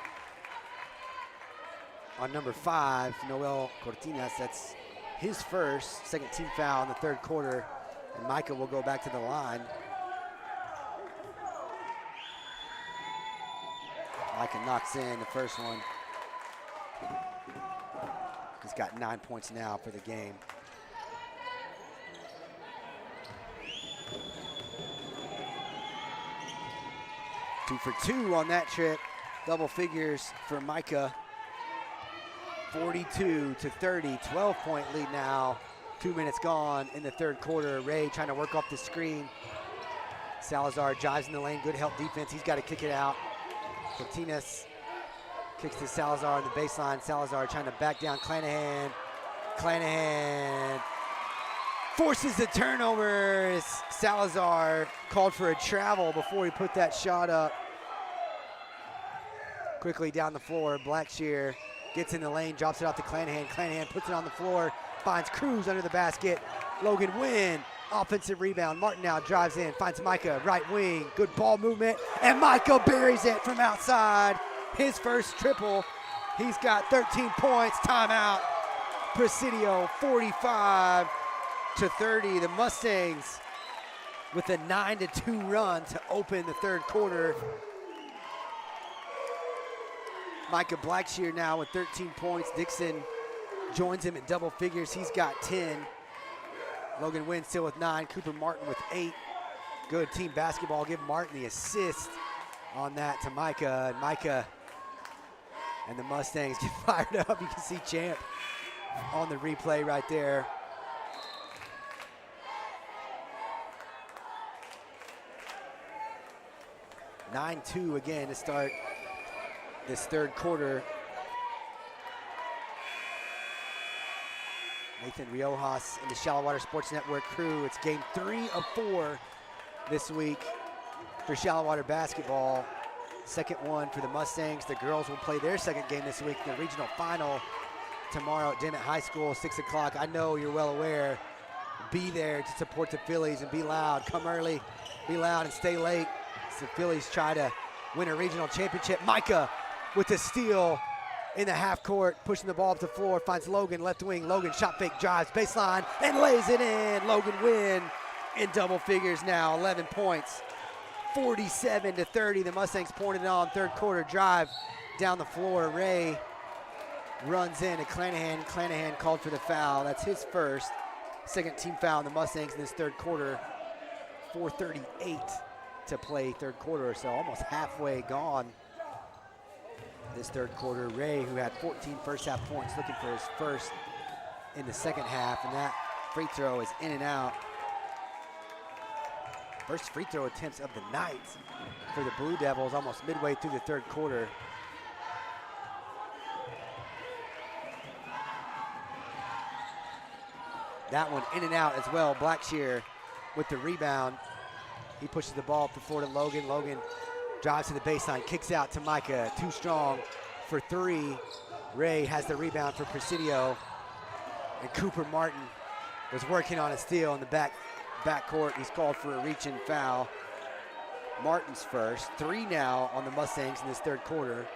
on number 5, Noel Cortines. That's his first, second team foul in the third quarter, and Micah will go back to the line. Micah knocks in the first one. He's got 9 points now for the game. Two for two on that trip. Double figures for Micah. 42-30, 12-point lead now. 2 minutes gone in the third quarter. Ray trying to work off the screen. Salazar drives in the lane, good help defense. He's got to kick it out. Cortines kicks to Salazar on the baseline. Salazar trying to back down Clanahan. Clanahan forces the turnover. Salazar called for a travel before he put that shot up. Quickly down the floor, Blackshear gets in the lane, drops it out to Clanahan. Clanahan puts it on the floor, finds Cruz under the basket. Logan Wynn, offensive rebound. Martin now drives in, finds Micah, right wing. Good ball movement, and Micah buries it from outside. His first triple. He's got 13 points. Timeout. Presidio 45-30. The Mustangs with a 9-2 run to open the third quarter. Micah Blackshear now with 13 points. Dixon joins him at double figures. He's got 10. Logan Wynn still with 9. Cooper Martin with 8. Good team basketball. Give Martin the assist on that to Micah. And Micah and the Mustangs get fired up. You can see Champ on the replay right there. (9-2) again to start this third quarter. Nathan Riojas and the Shallow Water Sports Network crew. It's game 3 of 4 this week for Shallow Water basketball. Second one for the Mustangs. The girls will play their second game this week in the regional final tomorrow at Dimmitt High School, 6 o'clock. I know you're well aware. Be there to support the Phillies and be loud. Come early, be loud, and stay late. So the Phillies try to win a regional championship. Micah with the steal in the half court, pushing the ball up the floor, finds Logan, left wing. Logan shot fake, drives, baseline, and lays it in. Logan Wynn in double figures now, 11 points. 47-30, the Mustangs pouring it on. Third quarter drive down the floor. Ray runs in to Clanahan. Clanahan called for the foul. That's his first. Second team foul in the Mustangs in this third quarter. 4:38 to play third quarter, so almost halfway gone this third quarter. Ray, who had 14 first half points, looking for his first in the second half, and that free throw is in and out. First free throw attempts of the night for the Blue Devils, almost midway through the third quarter. That one in and out as well. Blackshear with the rebound. He pushes the ball up the floor to Logan. Logan drives to the baseline, kicks out to Micah. Too strong for 3. Ray has the rebound for Presidio. And Cooper Martin was working on a steal in the backcourt. He's called for a reach-in foul. Martin's first. 3 now on the Mustangs in this third quarter.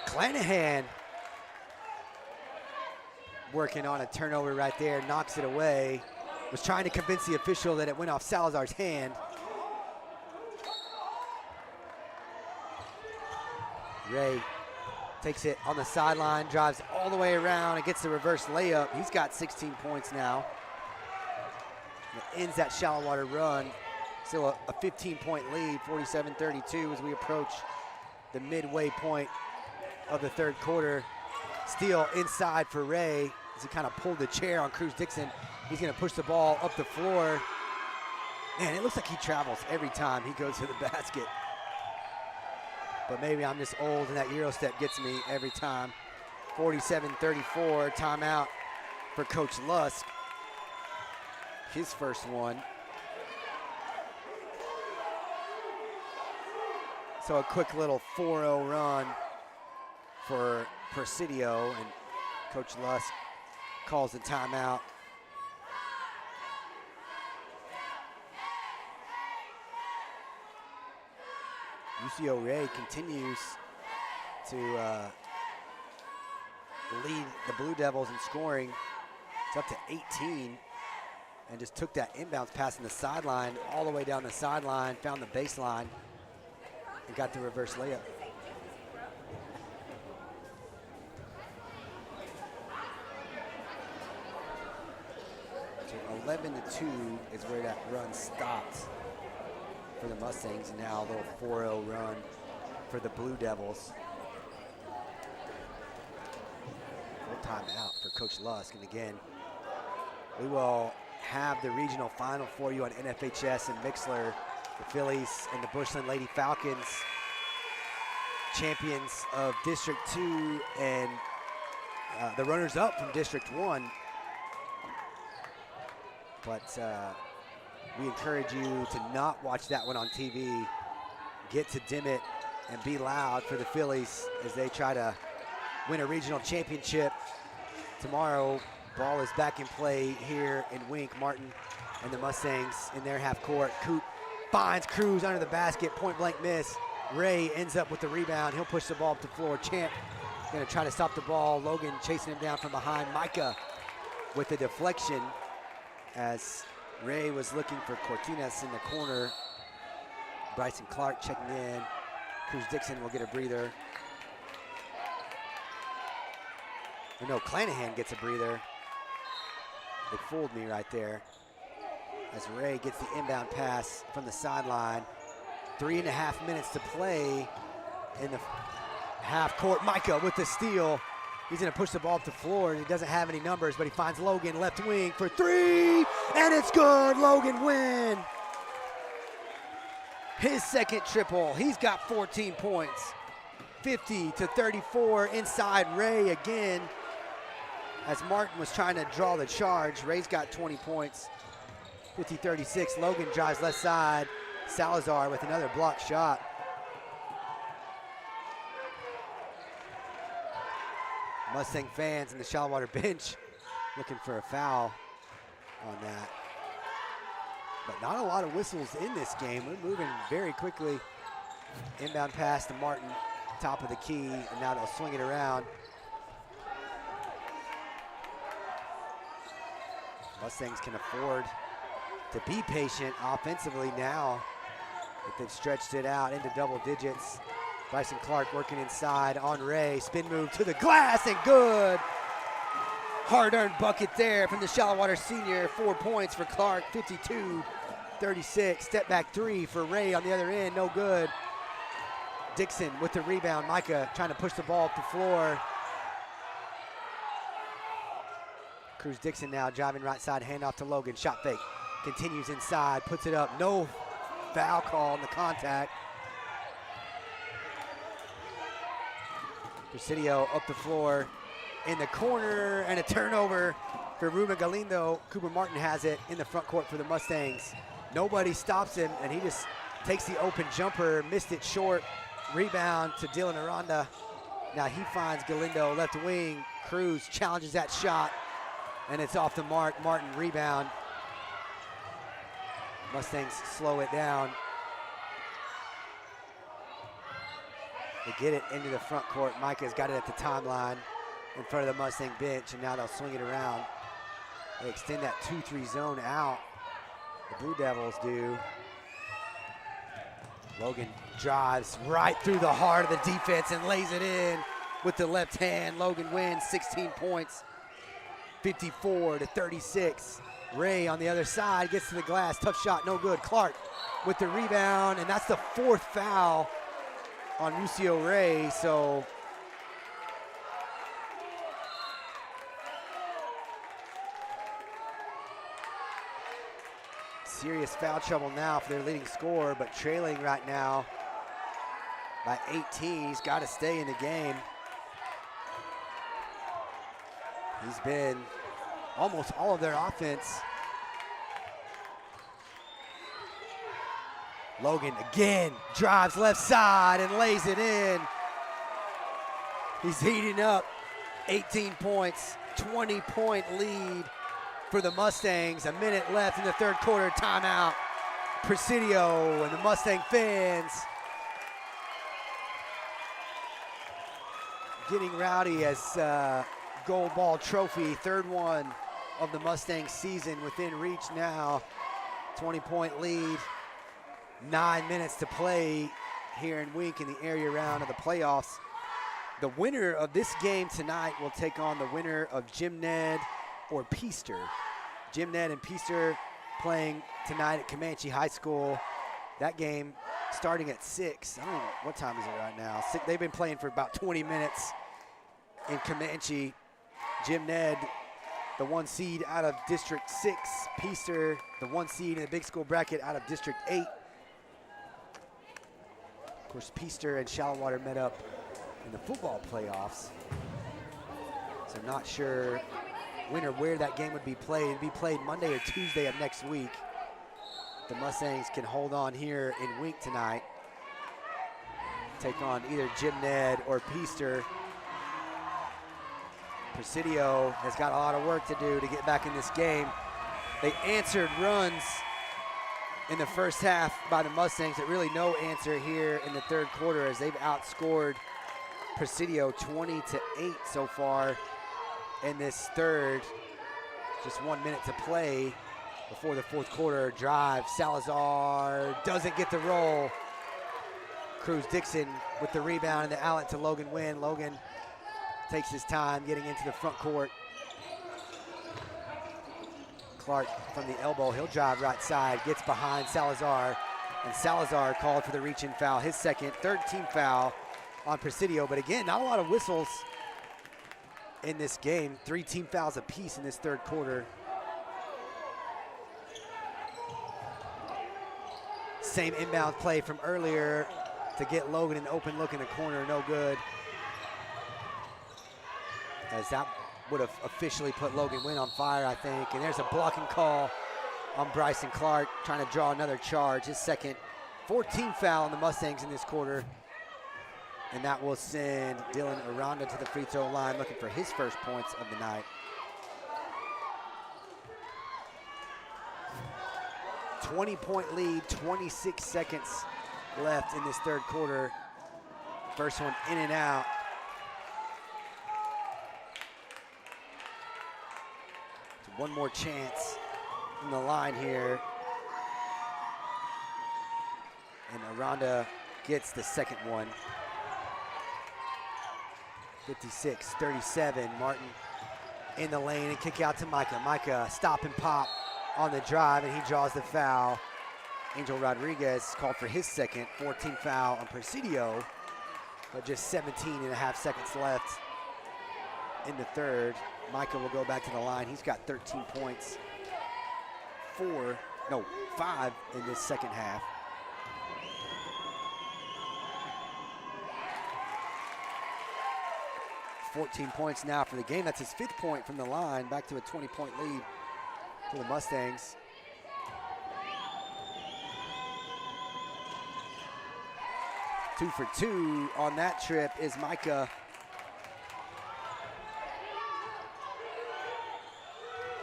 Clanahan working on a turnover right there, knocks it away. Was trying to convince the official that it went off Salazar's hand. Ray takes it on the sideline, drives all the way around and gets the reverse layup. He's got 16 points now. It ends that Shallow Water run Still a 15-point lead, 47-32 as we approach the midway point of the third quarter. Steal inside for Ray as he kind of pulled the chair on Cruz Dixon. He's going to push the ball up the floor. Man, it looks like he travels every time he goes to the basket. But maybe I'm just old and that Euro step gets me every time. 47-34, timeout for Coach Lusk. His first one. So a quick little 4-0 run for Presidio, and Coach Lusk calls the timeout. UCO Ray continues to lead the Blue Devils in scoring. It's up to 18, and just took that inbounds pass in the sideline all the way down the sideline, found the baseline, and got the reverse layup. So 11-2 is where that run stopped for the Mustangs, and now a little 4-0 run for the Blue Devils. Full timeout for Coach Lusk, and again, we will have the regional final for you on NFHS and Mixler. The Phillies and the Bushland Lady Falcons, champions of District 2 and the runners-up from District 1. But we encourage you to not watch that one on TV. Get to Dimmitt and be loud for the Phillies as they try to win a regional championship. Tomorrow, ball is back in play here in Wink. Martin and the Mustangs in their half court. Coop finds Cruz under the basket, point blank miss. Ray ends up with the rebound. He'll push the ball up the floor. Champ gonna try to stop the ball. Logan chasing him down from behind. Micah with the deflection as Ray was looking for Cortinas in the corner. Bryson Clark checking in. Cruz Dixon will get a breather. Oh, no, Clanahan gets a breather. They fooled me right there. As Ray gets the inbound pass from the sideline. 3.5 minutes to play in the half court. Micah with the steal. He's gonna push the ball up the floor, and he doesn't have any numbers, but he finds Logan left wing for three, and it's good. Logan Wynn. His second triple. He's got 14 points. 50-34 inside Ray again. As Martin was trying to draw the charge, Ray's got 20 points. 50-36, Logan drives left side. Salazar with another block shot. Mustang fans in the Shallowater bench looking for a foul on that. But not a lot of whistles in this game. We're moving very quickly. Inbound pass to Martin, top of the key, and now they'll swing it around. Mustangs can afford to be patient offensively now if they've stretched it out into double digits. Bryson Clark working inside on Ray. Spin move to the glass and good. Hard-earned bucket there from the Shallowater senior. 4 points for Clark, 52-36. Step back three for Ray on the other end, no good. Dixon with the rebound. Micah trying to push the ball up the floor. Cruz Dixon now driving right side, handoff to Logan. Shot fake, continues inside, puts it up. No foul call on the contact. Presidio up the floor in the corner, and a turnover for Ruben Galindo. Cooper Martin has it in the front court for the Mustangs. Nobody stops him, and he just takes the open jumper, missed it short. Rebound to Dylan Aranda. Now he finds Galindo left wing. Cruz challenges that shot, and it's off the mark. Martin rebound. Mustangs slow it down. They get it into the front court. Micah's got it at the timeline in front of the Mustang bench, and now they'll swing it around. They extend that 2-3 zone out. The Blue Devils do. Logan drives right through the heart of the defense and lays it in with the left hand. Logan wins 16 points, 54-36. Ray on the other side gets to the glass. Tough shot, no good. Clark with the rebound, and that's the 4th foul on Lucio Ray. So serious foul trouble now for their leading scorer, but trailing right now by 18. He's got to stay in the game. He's been almost all of their offense. Logan again drives left side and lays it in. He's heating up. 18 points, 20-point lead for the Mustangs. A minute left in the 3rd quarter. Timeout. Presidio and the Mustang fans getting rowdy as gold ball trophy, 3rd one of the Mustang season within reach now. 20-point lead. 9 minutes to play here in Wink in the area round of the playoffs. The winner of this game tonight will take on the winner of Jim Ned or Peaster. Jim Ned and Peaster playing tonight at Comanche High School. That game starting at 6. I don't know, what time is it right now? They've been playing for about 20 minutes in Comanche. Jim Ned, the 1 seed out of District 6. Peaster, the 1 seed in the big school bracket out of District 8. Of course, Peaster and Shallowater met up in the football playoffs. So I'm not sure when or where that game would be played. It'd be played Monday or Tuesday of next week. The Mustangs can hold on here in Wink tonight. Take on either Jim Ned or Peaster. Presidio has got a lot of work to do to get back in this game. They answered runs in the first half by the Mustangs, but really no answer here in the 3rd quarter as they've outscored Presidio 20-8 so far in this 3rd. Just 1 minute to play before the 4th quarter. Drive, Salazar doesn't get the roll. Cruz Dixon with the rebound and the outlet to Logan Wynn. Logan takes his time getting into the front court. Clark from the elbow, he'll drive right side, gets behind Salazar, and Salazar called for the reach-in foul, his 2nd, 3rd team foul on Presidio. But again, not a lot of whistles in this game. 3 team fouls apiece in this 3rd quarter. Same inbound play from earlier to get Logan an open look in the corner, no good. As that would have officially put Logan Wynn on fire, I think. And there's a blocking call on Bryson Clark, trying to draw another charge, his 2nd. 14 foul on the Mustangs in this quarter. And that will send Dylan Aranda to the free throw line, looking for his 1st points of the night. 20-point lead, 26 seconds left in this 3rd quarter. First one in and out. One more chance from the line here. And Aranda gets the 2nd one. 56-37, Martin in the lane and kick out to Micah. Micah stop and pop on the drive, and he draws the foul. Angel Rodriguez called for his 2nd, 14 foul on Presidio, but just 17.5 seconds left in the 3rd. Micah will go back to the line. He's got 13 points, 5 in this 2nd half. $14 points now for the game. That's his 5th point from the line, back to a 20-point lead for the Mustangs. Two for 2 on that trip is Micah.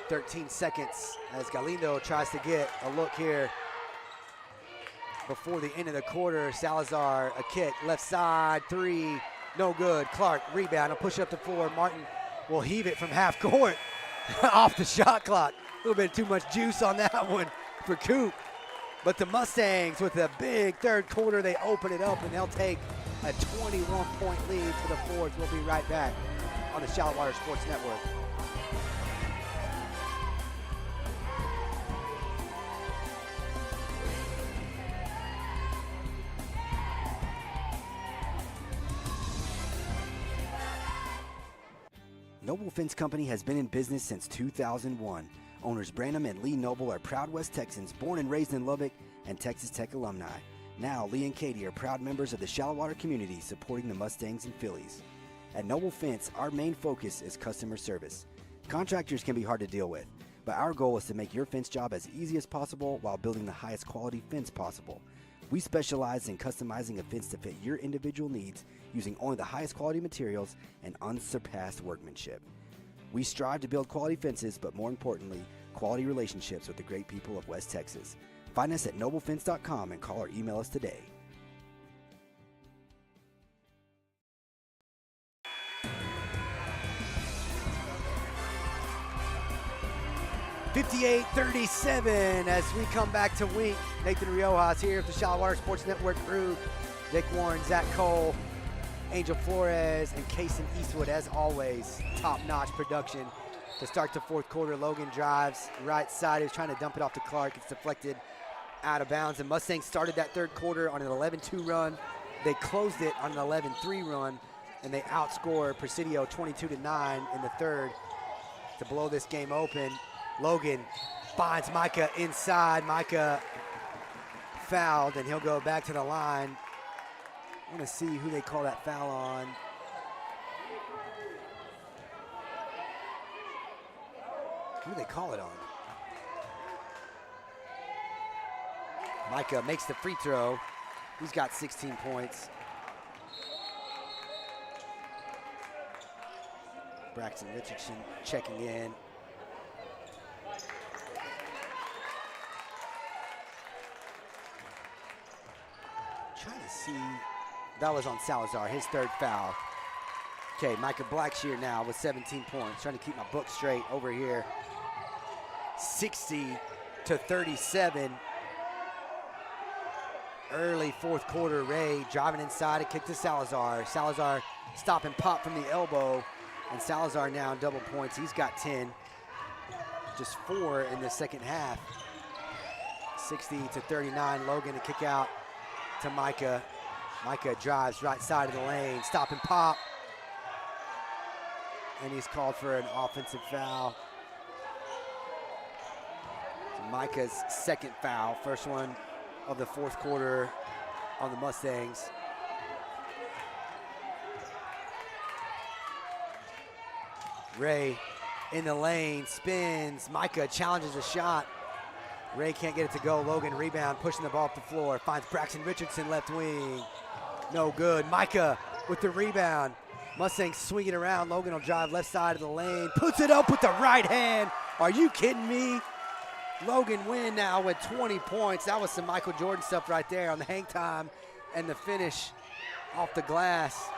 13 seconds as Galindo tries to get a look here before the end of the quarter. Salazar, a kick, left side, 3, no good. Clark, rebound, a push up the floor. Martin will heave it from half court off the shot clock. A little bit too much juice on that one for Coop. But the Mustangs with a big 3rd quarter, they open it up and they'll take a 21-point lead for the 4th. We'll be right back on the Shallowater Sports Network. Noble Fence Company has been in business since 2001. Owners Branham and Lee Noble are proud West Texans, born and raised in Lubbock, and Texas Tech alumni. Now, Lee and Katie are proud members of the Shallow Water community, supporting the Mustangs and Phillies. At Noble Fence, our main focus is customer service. Contractors can be hard to deal with, but our goal is to make your fence job as easy as possible while building the highest quality fence possible. We specialize in customizing a fence to fit your individual needs using only the highest quality materials and unsurpassed workmanship. We strive to build quality fences, but more importantly, quality relationships with the great people of West Texas. Find us at noblefence.com and call or email us today. (58-37) as we come back to Wink. Nathan Riojas here with the Shallow Water Sports Network crew. Dick Warren, Zach Cole, Angel Flores, and Kason Eastwood, as always. Top-notch production to start the fourth quarter. Logan drives right side. He was trying to dump it off to Clark. It's deflected out of bounds. And Mustangs started that third quarter on an 11-2 run. They closed it on an 11-3 run, and they outscore Presidio 22-9 in the third to blow this game open. Logan finds Micah inside. Micah fouled, and he'll go back to the line. I want to see who they call that foul on. Who do they call it on? Micah makes the free throw. He's got 16 points. Braxton Richardson checking in. Trying to see, that was on Salazar, his third foul. Okay, Micah Blackshear now with 17 points. Trying to keep my book straight over here. 60-37. Early fourth quarter, Ray driving inside, a kick to Salazar. Salazar stop and pop from the elbow, and Salazar now in double points. He's got 10, just 4 in the second half. 60-39, Logan to kick out to Micah. Micah drives right side of the lane, stop and pop. And he's called for an offensive foul. So Micah's second foul, first one of the fourth quarter on the Mustangs. Ray in the lane, spins. Micah challenges a shot. Ray can't get it to go. Logan rebound, pushing the ball up the floor. Finds Braxton Richardson left wing. No good. Micah with the rebound. Mustangs swinging around. Logan will drive left side of the lane. Puts it up with the right hand. Are you kidding me? Logan Wynn now with 20 points. That was some Michael Jordan stuff right there on the hang time and the finish off the glass.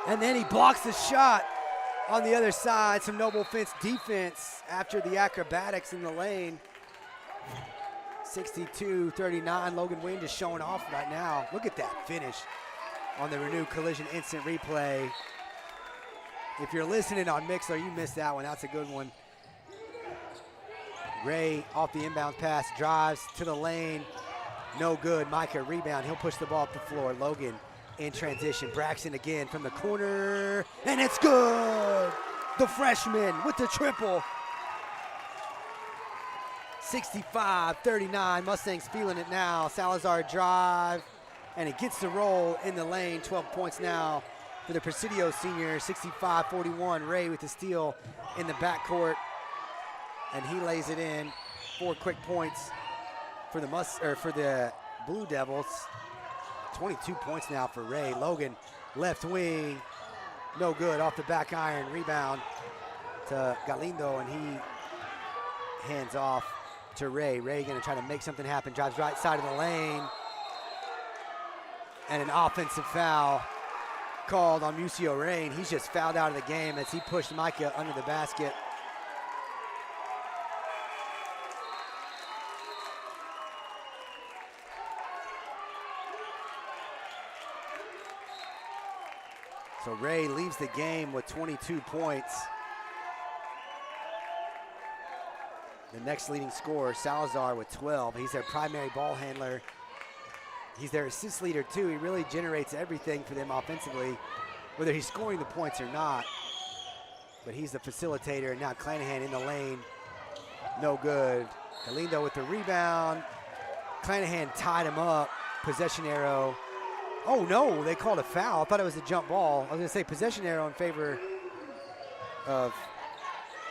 And then he blocks the shot on the other side. Some Noble Fence defense after the acrobatics in the lane. 62-39, Logan Wynn just showing off right now. Look at that finish on the Renew Collision instant replay. If you're listening on Mixler, you missed that one. That's a good one. Ray off the inbound pass, drives to the lane. No good. Micah rebound. He'll push the ball up the floor. Logan in transition. Braxton again from the corner, and it's good. The freshman with the triple. 65-39, Mustangs feeling it now. Salazar drive, and it gets the roll in the lane. 12 points now for the Presidio senior. 65-41, Ray with the steal in the backcourt, and he lays it in. 4 quick points for the Blue Devils. 22 points now for Ray. Logan left wing, no good. Off the back iron, rebound to Galindo, and he hands off to Ray. Ray gonna try to make something happen. Drives right side of the lane. And an offensive foul called on Musio Rain. He's just fouled out of the game as he pushed Micah under the basket. So Ray leaves the game with 22 points. The next leading scorer, Salazar, with 12. He's their primary ball handler. He's their assist leader, too. He really generates everything for them offensively, whether he's scoring the points or not. but he's the facilitator. And now Clanahan in the lane, no good. Galindo with the rebound. Clanahan tied him up, possession arrow. Oh no, they called a foul. I thought it was a jump ball. I was gonna say possession arrow in favor of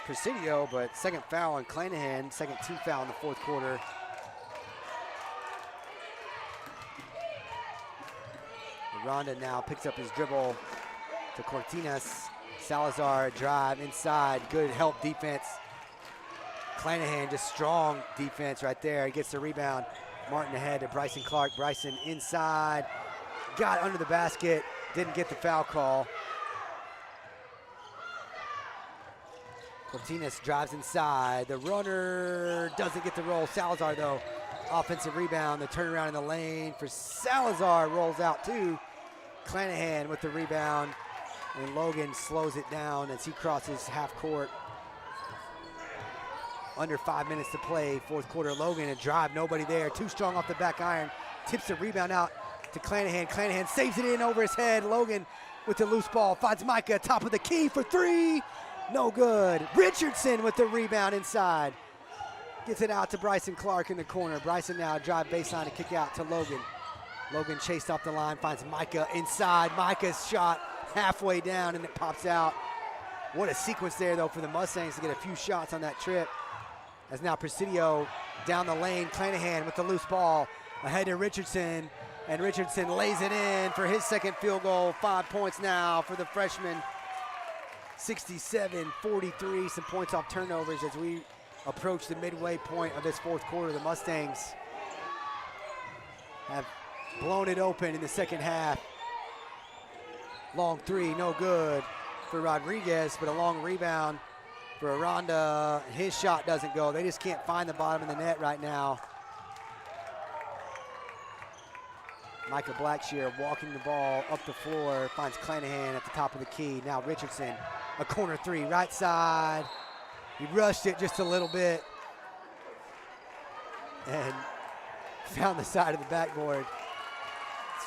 Presidio, but second foul on Clanahan, second team foul in the fourth quarter. Ronda now picks up his dribble to Cortinas. Salazar drive inside, good help defense. Clanahan just strong defense right there. He gets the rebound. Martin ahead to Bryson Clark. Bryson inside, got under the basket, didn't get the foul call. Cortinas drives inside. The runner doesn't get the roll. Salazar though, offensive rebound. The turnaround in the lane for Salazar, rolls out too. Clanahan with the rebound, and Logan slows it down as he crosses half court. Under 5 minutes to play, fourth quarter. Logan, a drive, nobody there. Too strong off the back iron. Tips the rebound out to Clanahan. Clanahan saves it in over his head. Logan with the loose ball, finds Micah, top of the key for three. No good. Richardson with the rebound inside. Gets it out to Bryson Clark in the corner. Bryson now drive baseline to kick out to Logan. Logan chased off the line, finds Micah inside. Micah's shot halfway down and it pops out. What a sequence there though for the Mustangs to get a few shots on that trip. As now Presidio down the lane, Clanahan with the loose ball, ahead to Richardson, and Richardson lays it in for his second field goal. 5 points now for the freshman. 67-43, some points off turnovers as we approach the midway point of this fourth quarter. The Mustangs have blown it open in the second half. Long three, no good for Rodriguez, but a long rebound for Aranda. His shot doesn't go. They just can't find the bottom of the net right now. Micah Blackshear walking the ball up the floor, finds Clanahan at the top of the key. Now Richardson, a corner three, right side. He rushed it just a little bit and found the side of the backboard.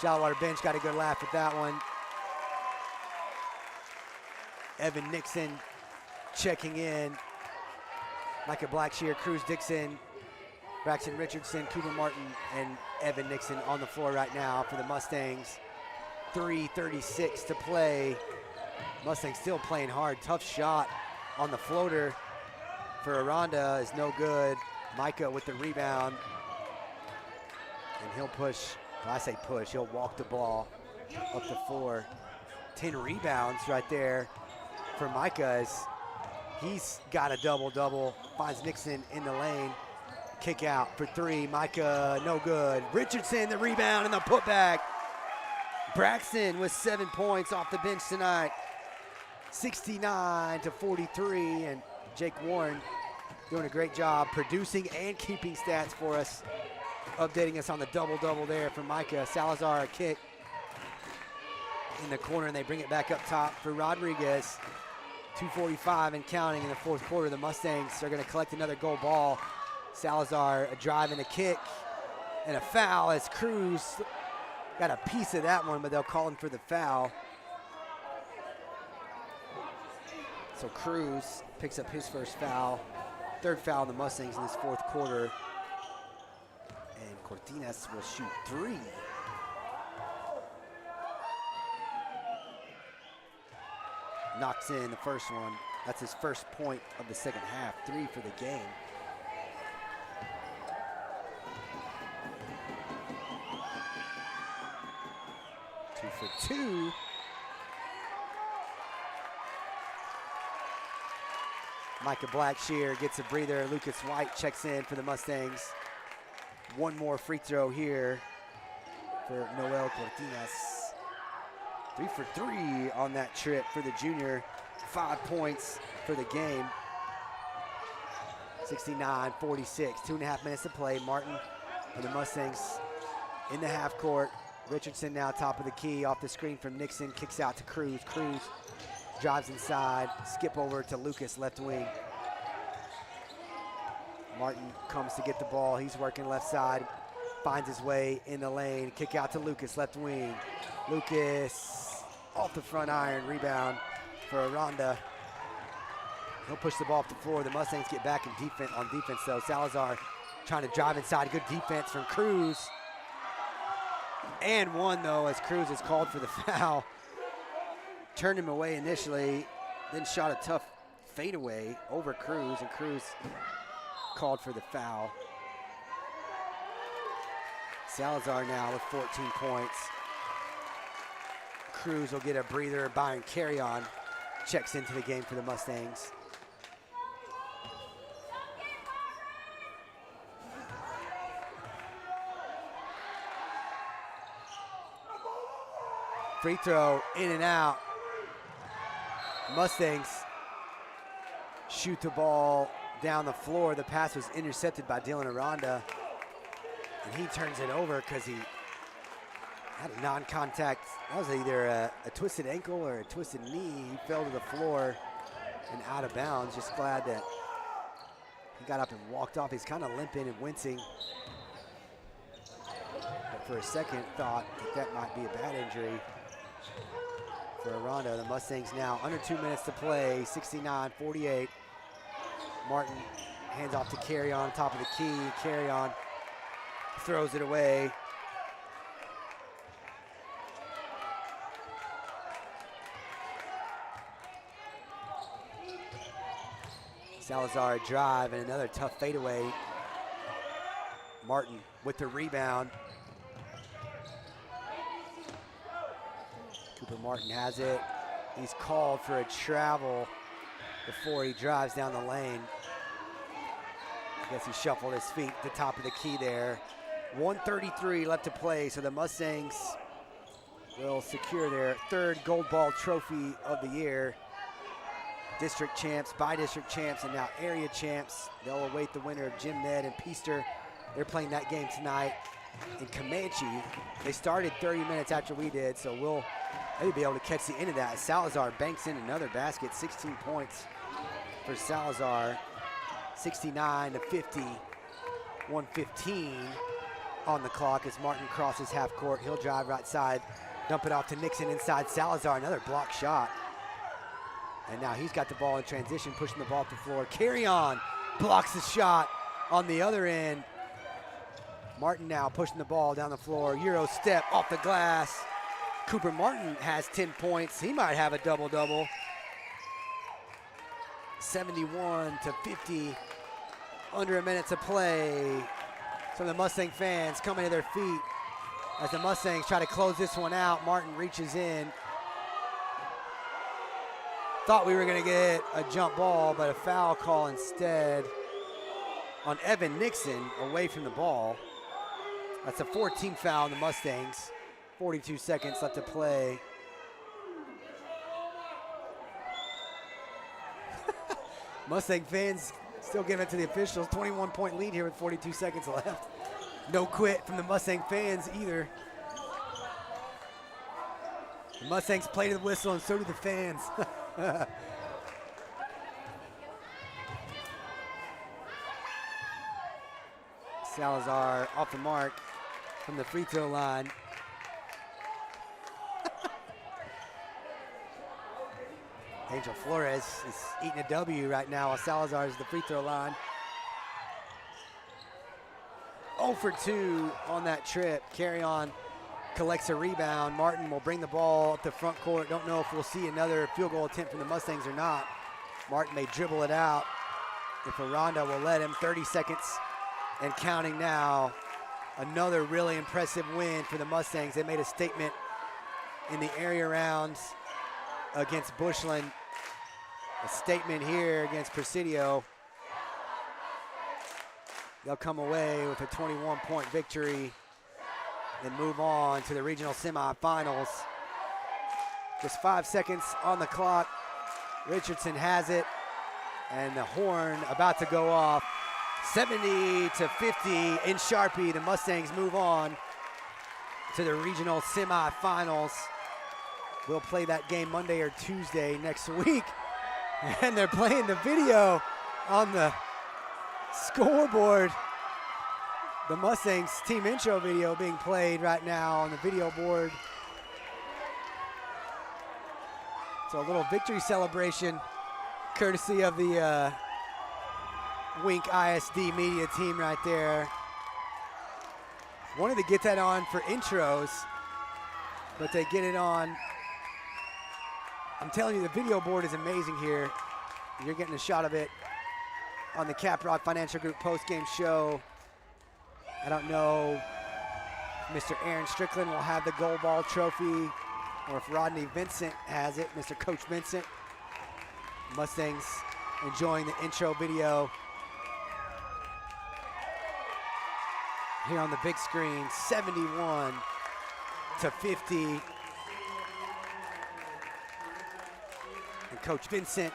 Shallowater bench got a good laugh at that one. Evan Nixon checking in. Micah Blackshear, Cruz Dixon, Braxton Richardson, Cooper Martin, and Evan Nixon on the floor right now for the Mustangs. 3:36 to play. Mustangs still playing hard. Tough shot on the floater for Aranda is no good. Micah with the rebound. And he'll push, well, I say push, he'll walk the ball up the floor. 10 rebounds right there for Micah as he's got a double-double. Finds Nixon in the lane. Kick out for three. Micah, no good. Richardson, the rebound and the putback. Braxton with 7 points off the bench tonight. 69-43, and Jake Warren doing a great job producing and keeping stats for us. Updating us on the double-double there for Micah. Salazar, a kick in the corner, and they bring it back up top for Rodriguez. 2:45 and counting in the fourth quarter. The Mustangs are going to collect another goal ball. Salazar, a drive and a kick, and a foul as Cruz got a piece of that one, but they'll call him for the foul. So Cruz picks up his first foul. Third foul on the Mustangs in this fourth quarter. And Cortinas will shoot three. Knocks in the first one. That's his first point of the second half. 3 for the game. Two for two. Micah Blackshear gets a breather. Lucas White checks in for the Mustangs. One more free throw here for Noel Cortinas. 3 for 3 on that trip for the junior. 5 points for the game. 69-46, 2.5 minutes to play. Martin and the Mustangs in the half court. Richardson now top of the key off the screen from Nixon. Kicks out to Cruz. Cruz drives inside. Skip over to Lucas, left wing. Martin comes to get the ball. He's working left side. Finds his way in the lane. Kick out to Lucas, left wing. Lucas off the front iron. Rebound for Aranda. He'll push the ball off the floor. The Mustangs get back in on defense, though. Salazar trying to drive inside. Good defense from Cruz. And one, though, as Cruz is called for the foul. Turned him away initially, then shot a tough fadeaway over Cruz, and Cruz called for the foul. Salazar now with 14 points. Cruz will get a breather. Byron Carry-On checks into the game for the Mustangs. Free throw, in and out. Mustangs shoot the ball down the floor. The pass was intercepted by Dylan Aranda, and he turns it over because he had a non-contact. That was either a twisted ankle or a twisted knee. He fell to the floor and out of bounds. Just glad that he got up and walked off. He's kind of limping and wincing. But for a second, thought that might be a bad injury for Aranda. The Mustangs now under 2 minutes to play, 69-48. Martin hands off to Carry-On, top of the key. Carry-On throws it away. Salazar drive and another tough fadeaway. Martin with the rebound. Cooper Martin has it. He's called for a travel before he drives down the lane. I guess he shuffled his feet at the top of the key there. 1:33 left to play, so the Mustangs will secure their third gold ball trophy of the year. District champs, by-district champs, and now area champs. They'll await the winner of Jim Ned and Peaster. They're playing that game tonight in Comanche. They started 30 minutes after we did, so we'll maybe be able to catch the end of that. Salazar banks in another basket, 16 points for Salazar, 69-50, 1:15 on the clock as Martin crosses half court. He'll drive right side, dump it off to Nixon inside. Salazar, another block shot. And now he's got the ball in transition, pushing the ball up the floor. Carry-On blocks the shot on the other end. Martin now pushing the ball down the floor. Euro step off the glass. Cooper Martin has 10 points. He might have a double-double. 71-50, under a minute to play. Some of the Mustang fans coming to their feet as the Mustangs try to close this one out. Martin reaches in. Thought we were gonna get a jump ball, but a foul call instead on Evan Nixon away from the ball. That's a 14th foul on the Mustangs. 42 seconds left to play. Mustang fans still giving it to the officials. 21-point lead here with 42 seconds left. No quit from the Mustang fans either. The Mustangs play to the whistle, and so do the fans. Salazar off the mark from the free throw line. Angel Flores is eating a W right now while Salazar is the free throw line. 0 for 2 on that trip. Carry-On collects a rebound. Martin will bring the ball up the front court. Don't know if we'll see another field goal attempt from the Mustangs or not. Martin may dribble it out if Aranda will let him. 30 seconds and counting now. Another really impressive win for the Mustangs. They made a statement in the area rounds against Bushland. A statement here against Presidio. They'll come away with a 21-point victory and move on to the regional semifinals. Just 5 seconds on the clock. Richardson has it, and the horn about to go off. 70-50 in Sharpie. The Mustangs move on to the regional semifinals. We'll play that game Monday or Tuesday next week. And they're playing the video on the scoreboard. The Mustangs team intro video being played right now on the video board. So a little victory celebration Courtesy of the Wink ISD media team right there. Wanted to get that on for intros, but they get it on. I'm telling you, the video board is amazing here. You're getting a shot of it on the Caprock Financial Group post-game show. I don't know if Mr. Aaron Strickland will have the gold ball trophy or if Rodney Vincent has it, Mr. Coach Vincent. Mustangs enjoying the intro video here on the big screen, 71-50. And Coach Vincent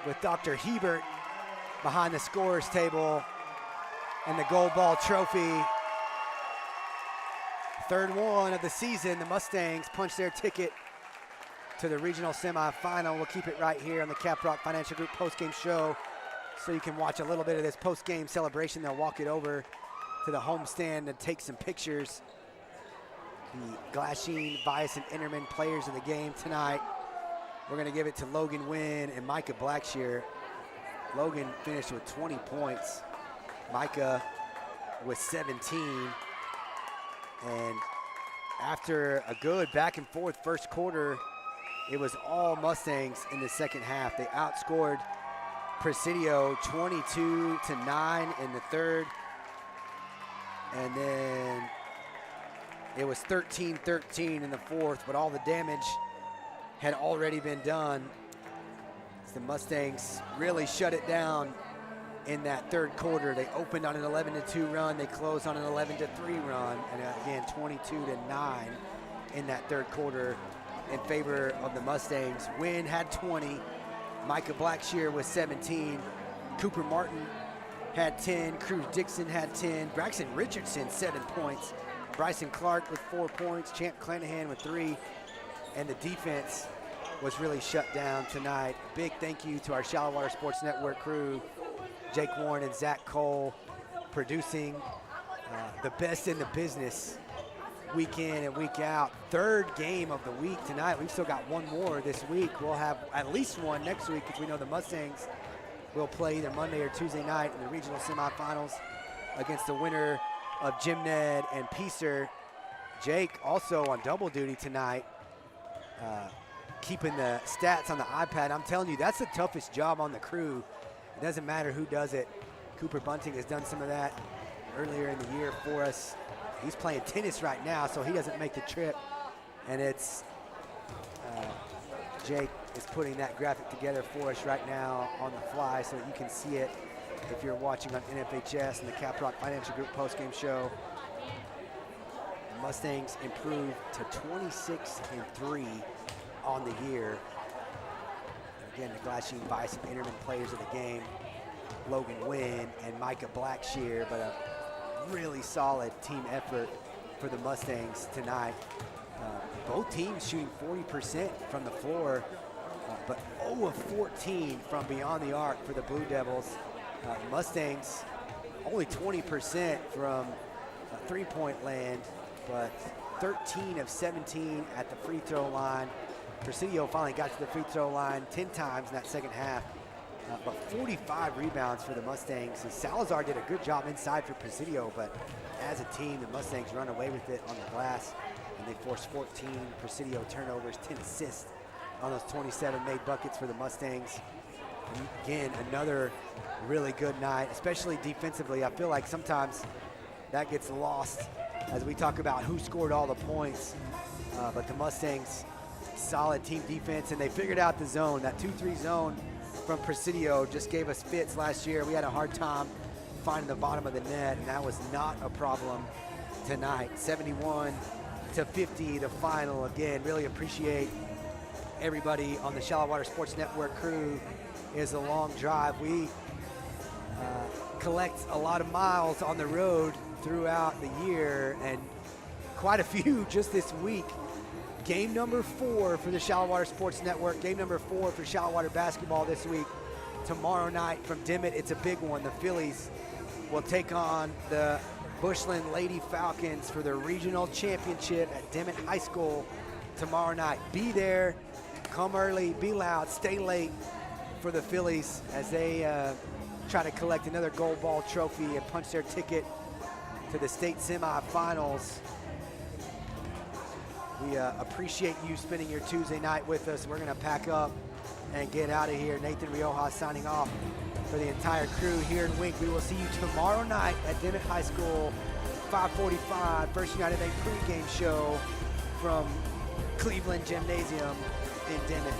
with Dr. Hebert behind the scorer's table and the gold ball trophy. Third one of the season, the Mustangs punch their ticket to the regional semifinal. We'll keep it right here on the Caprock Financial Group postgame show so you can watch a little bit of this postgame celebration. They'll walk it over to the homestand to take some pictures. The Glasheen, Bias, and Interman players of the game tonight. We're gonna give it to Logan Wynn and Micah Blackshear. Logan finished with 20 points. Micah with 17. And after a good back and forth first quarter, it was all Mustangs in the second half. They outscored Presidio 22-9 in the third. And then it was 13-13 in the fourth, but all the damage had already been done. As the Mustangs really shut it down in that third quarter. They opened on an 11-2 run. They closed on an 11-3 run. And again, 22-9 in that third quarter in favor of the Mustangs. Wynn had 20. Micah Blackshear was 17. Cooper Martin had 10. Cruz Dixon had 10. Braxton Richardson, 7 points. Bryson Clark with 4 points. Champ Clanahan with 3. And the defense was really shut down tonight. Big thank you to our Shallow Sports Network crew, Jake Warren and Zach Cole, producing the best in the business week in and week out. Third game of the week tonight. We've still got one more this week. We'll have at least one next week because we know the Mustangs will play either Monday or Tuesday night in the regional semifinals against the winner of Gymned and Peacer. Jake also on double duty tonight, keeping the stats on the iPad. I'm telling you, that's the toughest job on the crew. It doesn't matter who does it. Cooper Bunting has done some of that earlier in the year for us. He's playing tennis right now, so he doesn't make the trip. And it's Jake is putting that graphic together for us right now on the fly so that you can see it if you're watching on NFHS and the Caprock Financial Group postgame show. The Mustangs improved to 26-3 on the year. And again, the Glasheen Bias and Interman players of the game, Logan Wynn and Micah Blackshear, but a really solid team effort for the Mustangs tonight. Both teams shooting 40% from the floor, but 0 of 14 from beyond the arc for the Blue Devils. Mustangs only 20% from three-point land, but 13 of 17 at the free throw line. Presidio finally got to the free throw line 10 times in that second half, but 45 rebounds for the Mustangs. And Salazar did a good job inside for Presidio, but as a team, the Mustangs run away with it on the glass, and they forced 14 Presidio turnovers, 10 assists on those 27 made buckets for the Mustangs. And again, another really good night, especially defensively. I feel like sometimes that gets lost as we talk about who scored all the points, but the Mustangs, solid team defense, and they figured out the zone. That 2-3 zone from Presidio just gave us fits last year. We had a hard time finding the bottom of the net, and that was not a problem tonight. 71-50, the final. Again, really appreciate everybody on the Shallow Water Sports Network crew. Is a long drive. We collect a lot of miles on the road throughout the year, and quite a few just this week. Game number 4 for the Shallow Water Sports Network. Game number 4 for Shallow Water basketball this week. Tomorrow night from Dimmitt, it's a big one. The Phillies will take on the Bushland Lady Falcons for the regional championship at Dimmitt High School tomorrow night. Be there, come early, be loud, stay late. for the Phillies as they try to collect another gold ball trophy and punch their ticket to the state semifinals. We appreciate you spending your Tuesday night with us. We're going to pack up and get out of here. Nathan Rioja signing off for the entire crew here in Wink. We will see you tomorrow night at Dimmitt High School, 5:45, First United Bank pregame show from Cleveland Gymnasium in Dimmitt.